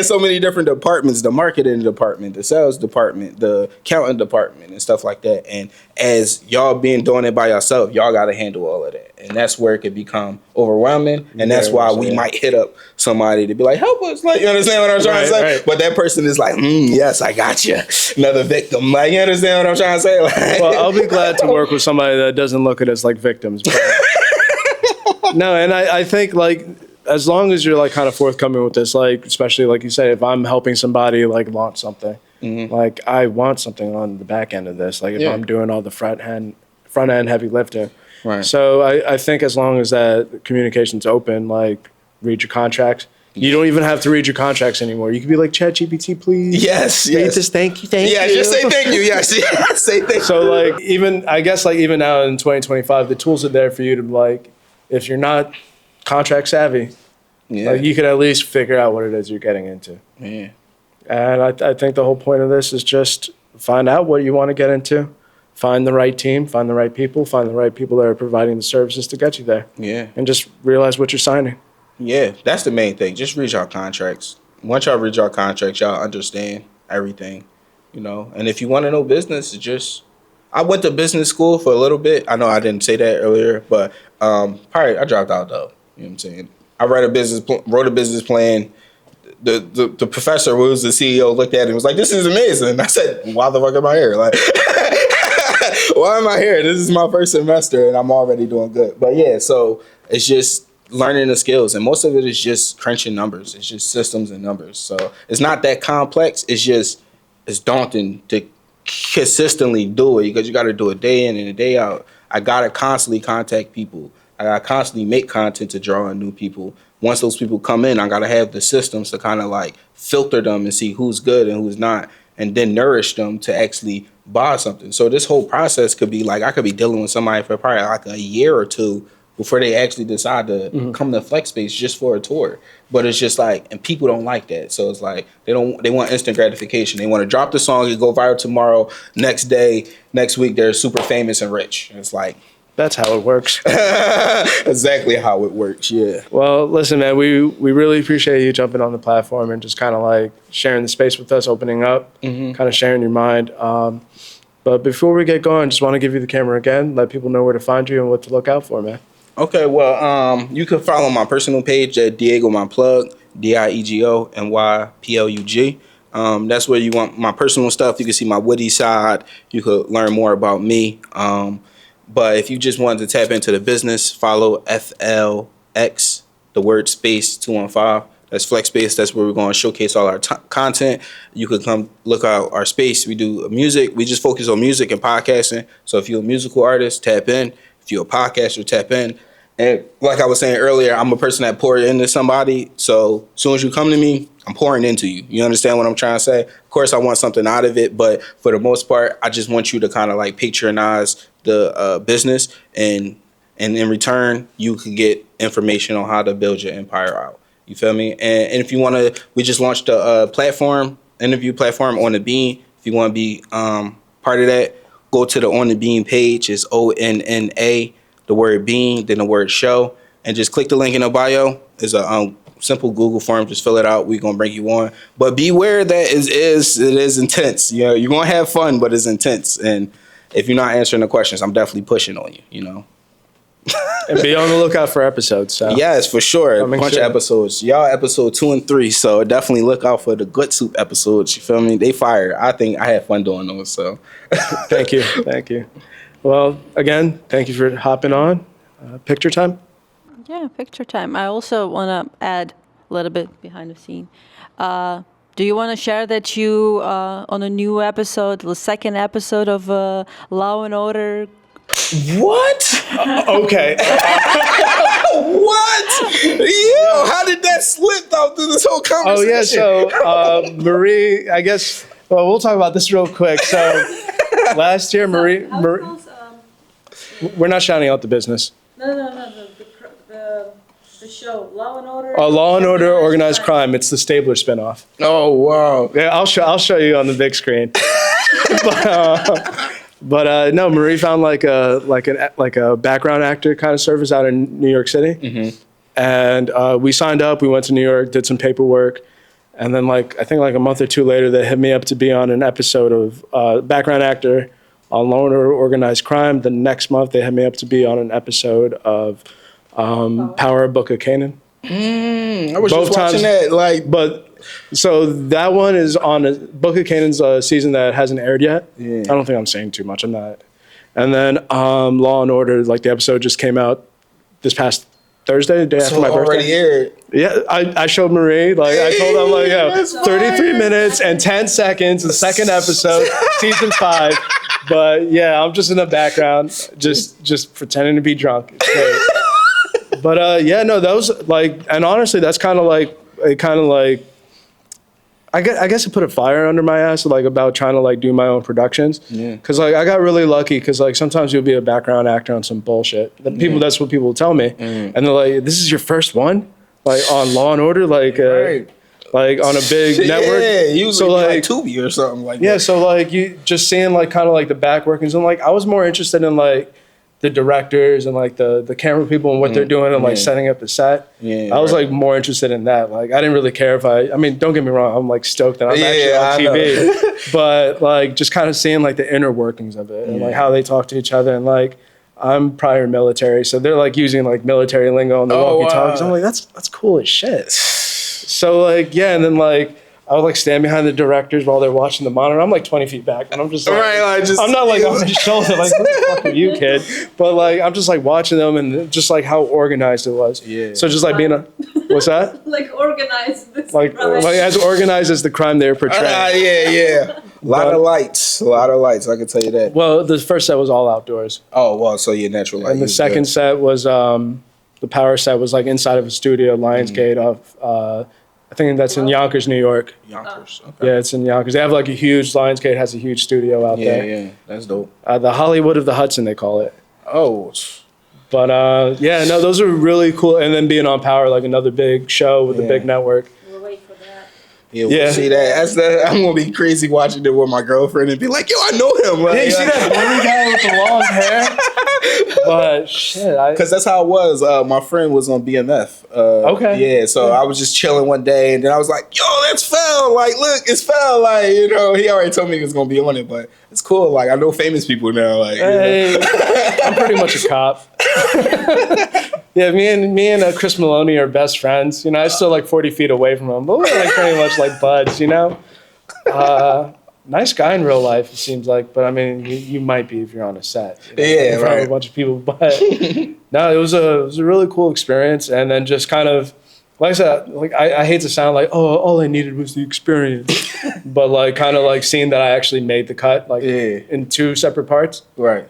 so many different departments, the marketing department, the sales department, the accounting department, and stuff like that. And as y'all doing it by yourself, y'all got to handle all of that. And that's where it could become overwhelming. And that's why we might hit up somebody to be like, help us. Like, you understand what I'm trying to say? Right. But that person is like, yes, I got you. Another victim. Like, you understand what I'm trying to say? Like, well, I'll be glad to work with somebody that doesn't look at us like victims. But no, and I think like as long as you're like kind of forthcoming with this, like especially like you say, if I'm helping somebody like launch something, like I want something on the back end of this. Like if I'm doing all the front end heavy lifting. Right. So I think as long as that communication's open, like read your contracts. You don't even have to read your contracts anymore. You can be like, ChatGPT, please. Yes. Read this. Thank you. Yeah, just say thank you. Yes. Say thank you. So like even now in 2025, the tools are there for you to like, if you're not contract savvy, like you can at least figure out what it is you're getting into. Yeah. And I think the whole point of this is just find out what you want to get into. Find the right team, find the right people that are providing the services to get you there. Yeah. And just realize what you're signing. Yeah, that's the main thing. Just read y'all contracts. Once y'all read y'all contracts, y'all understand everything, you know. And if you want to know business, I went to business school for a little bit. I know I didn't say that earlier, but probably I dropped out though. You know what I'm saying? I wrote a business plan. The professor, who was the CEO, looked at it and was like, "This is amazing." I said, "Why the fuck am I here? Like, why am I here? This is my first semester and I'm already doing good." But yeah, so it's just learning the skills, and most of it is just crunching numbers. It's just systems and numbers. So it's not that complex. It's daunting to consistently do it because you got to do it day in and a day out. I got to constantly contact people. I got to constantly make content to draw in new people. Once those people come in, I got to have the systems to kind of like filter them and see who's good and who's not, and then nourish them to actually buy something. So this whole process could be like, I could be dealing with somebody for probably like a year or two before they actually decide to come to FLX Space just for a tour. But it's just like, and people don't like that. So it's like, they want instant gratification. They want to drop the song and go viral tomorrow, next week, they're super famous and rich. And it's like, that's how it works. Exactly how it works, yeah. Well, listen, man, we really appreciate you jumping on the platform and just kind of like sharing the space with us, opening up, kind of sharing your mind. But before we get going, just want to give you the camera again, let people know where to find you and what to look out for, man. Okay, well, you can follow my personal page at Diegomyplug, DIEGOMYPLUG. That's where you want my personal stuff. You can see my witty side. You could learn more about me. But if you just wanted to tap into the business, follow FLX, the word space 215. That's FLX Space. That's where we're going to showcase all our content. You could come look out our space. We do music. We just focus on music and podcasting. So if you're a musical artist, tap in. If you're a podcaster, tap in. And like I was saying earlier, I'm a person that pours into somebody. So as soon as you come to me, I'm pouring into you. You understand what I'm trying to say? Of course, I want something out of it. But for the most part, I just want you to kind of like patronize the business. And in return, you could get information on how to build your empire out. You feel me? And if you want to, we just launched a interview platform on the Bean. If you want to be part of that, go to the On the Bean page. It's ONNA, the word Bean, then the word show, and just click the link in the bio. It's a simple Google form. Just fill it out. We're gonna bring you on. But beware that it is intense. You know, you're gonna have fun, but it's intense. And if you're not answering the questions, I'm definitely pushing on you. You know. And be on the lookout for episodes. So. Yes, for sure. A bunch of episodes. Y'all episode 2 and 3. So definitely look out for the Good Soup episodes. You feel me? They fire. I think I had fun doing those. So thank you. Well, again, thank you for hopping on. Picture time? Yeah, picture time. I also want to add a little bit behind the scene. Do you want to share that you, on a new episode, the second episode of Law and Order? What? Okay. What? Yo, how did that slip though through this whole conversation? Oh, yeah, so Marie, I guess, well, we'll talk about this real quick. So last year, Marie we're not shouting out the business. No. The show, Law and Order. Law and Order, Organized Crime. It's the Stabler spinoff. Oh wow! Yeah, I'll show you on the big screen. But no, Marie found like a background actor kind of service out in New York City, and we signed up. We went to New York, did some paperwork, and then I think a month or two later, they hit me up to be on an episode of background actor on Law and Order Organized Crime. The next month, they hit me up to be on an episode of Power of Book of Canaan. I was just watching that. But so that one is on Book of Canaan's season that hasn't aired yet. Yeah. I don't think I'm saying too much. I'm not. And then Law and Order, the episode just came out this past Thursday, the day after my birthday. Already aired. Yeah, I showed Marie. I told them 33 minutes and 10 seconds, the second episode, season 5. But yeah, I'm just in the background, just pretending to be drunk. It's great. But yeah, no, that was and honestly, that's kind of I guess it put a fire under my ass, about trying to do my own productions. Yeah. Cause I got really lucky, cause sometimes you'll be a background actor on some bullshit. That's what people tell me, and they're like, "This is your first one, on Law and Order, right. On a big network." Yeah, usually so Tubi or something like that. Yeah, so you just seeing kind of the back workings, and I was more interested in the directors and the camera people and what they're doing and setting up the set. Yeah, I was more interested in that. I didn't really care if I mean, don't get me wrong, I'm stoked that I'm actually on TV. But just kind of seeing the inner workings of it and how they talk to each other, and I'm prior military, so they're using military lingo on the walkie-talkies. I'm that's cool as shit. So yeah, and then I would stand behind the directors while they're watching the monitor. I'm 20 feet back, and I'm just I'm not on his shoulder what the fuck are you, kid? But I'm just watching them and just how organized it was. Yeah. So just being what's that? Organized. As organized as the crime they're portraying. Yeah. A lot of lights. I can tell you that. Well, the first set was all outdoors. Oh well, so your natural light. And the second set was the power set was inside of a studio, Lionsgate off. I think that's in Yonkers, New York. Yonkers, okay. Yeah, it's in Yonkers. They have a huge, Lionsgate has a huge studio out there. Yeah, that's dope. The Hollywood of the Hudson, they call it. Oh. But yeah, no, those are really cool. And then being on Power, another big show with a big network. We'll wait for that. Yeah, we'll see that. I'm going to be crazy watching it with my girlfriend and be like, yo, I know him. Yeah, you see that blurry guy with the long hair? But shit, because that's how it was. My friend was on BMF. Okay. Yeah, so I was just chilling one day, and then I was like, "Yo, that's Fel. Look, it's Fel. He already told me he was gonna be on it, but it's cool. I know famous people now. Hey, I'm pretty much a cop. Yeah, me and Chris Maloney are best friends. I still 40 feet away from him, but we're pretty much buds. Nice guy in real life, it seems like, but I mean, you might be if you're on a set. Yeah, in front of a bunch of people. But no, it was a really cool experience, and then just kind of, I said, I hate to sound all I needed was the experience, but kind of seeing that I actually made the cut, in 2 separate parts. Right.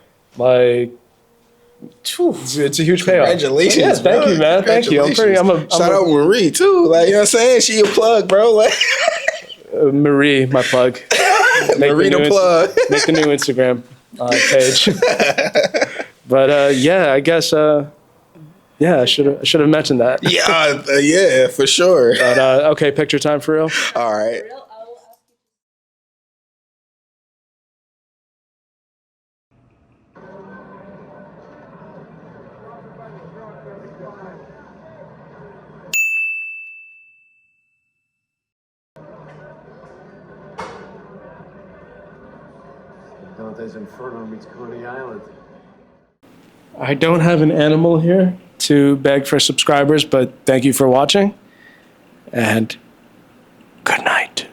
It's a huge payoff. Congratulations! Yes, thank you, man. Thank you. Shout out Marie too. You know what I'm saying? She a plug, bro. Marie, my plug. Marie the plug. Make the new Instagram page. But yeah, I guess I should have mentioned that. Yeah, for sure. But okay, picture time for real. All right. Dante's Inferno meets Coney Island. I don't have an animal here to beg for subscribers, but thank you for watching, and good night.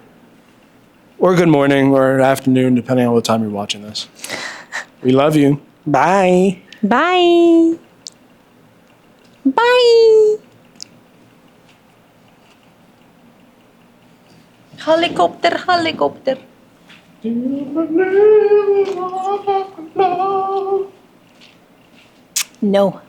Or good morning or afternoon, depending on what time you're watching this. We love you. Bye. Bye. Bye. Helicopter. No.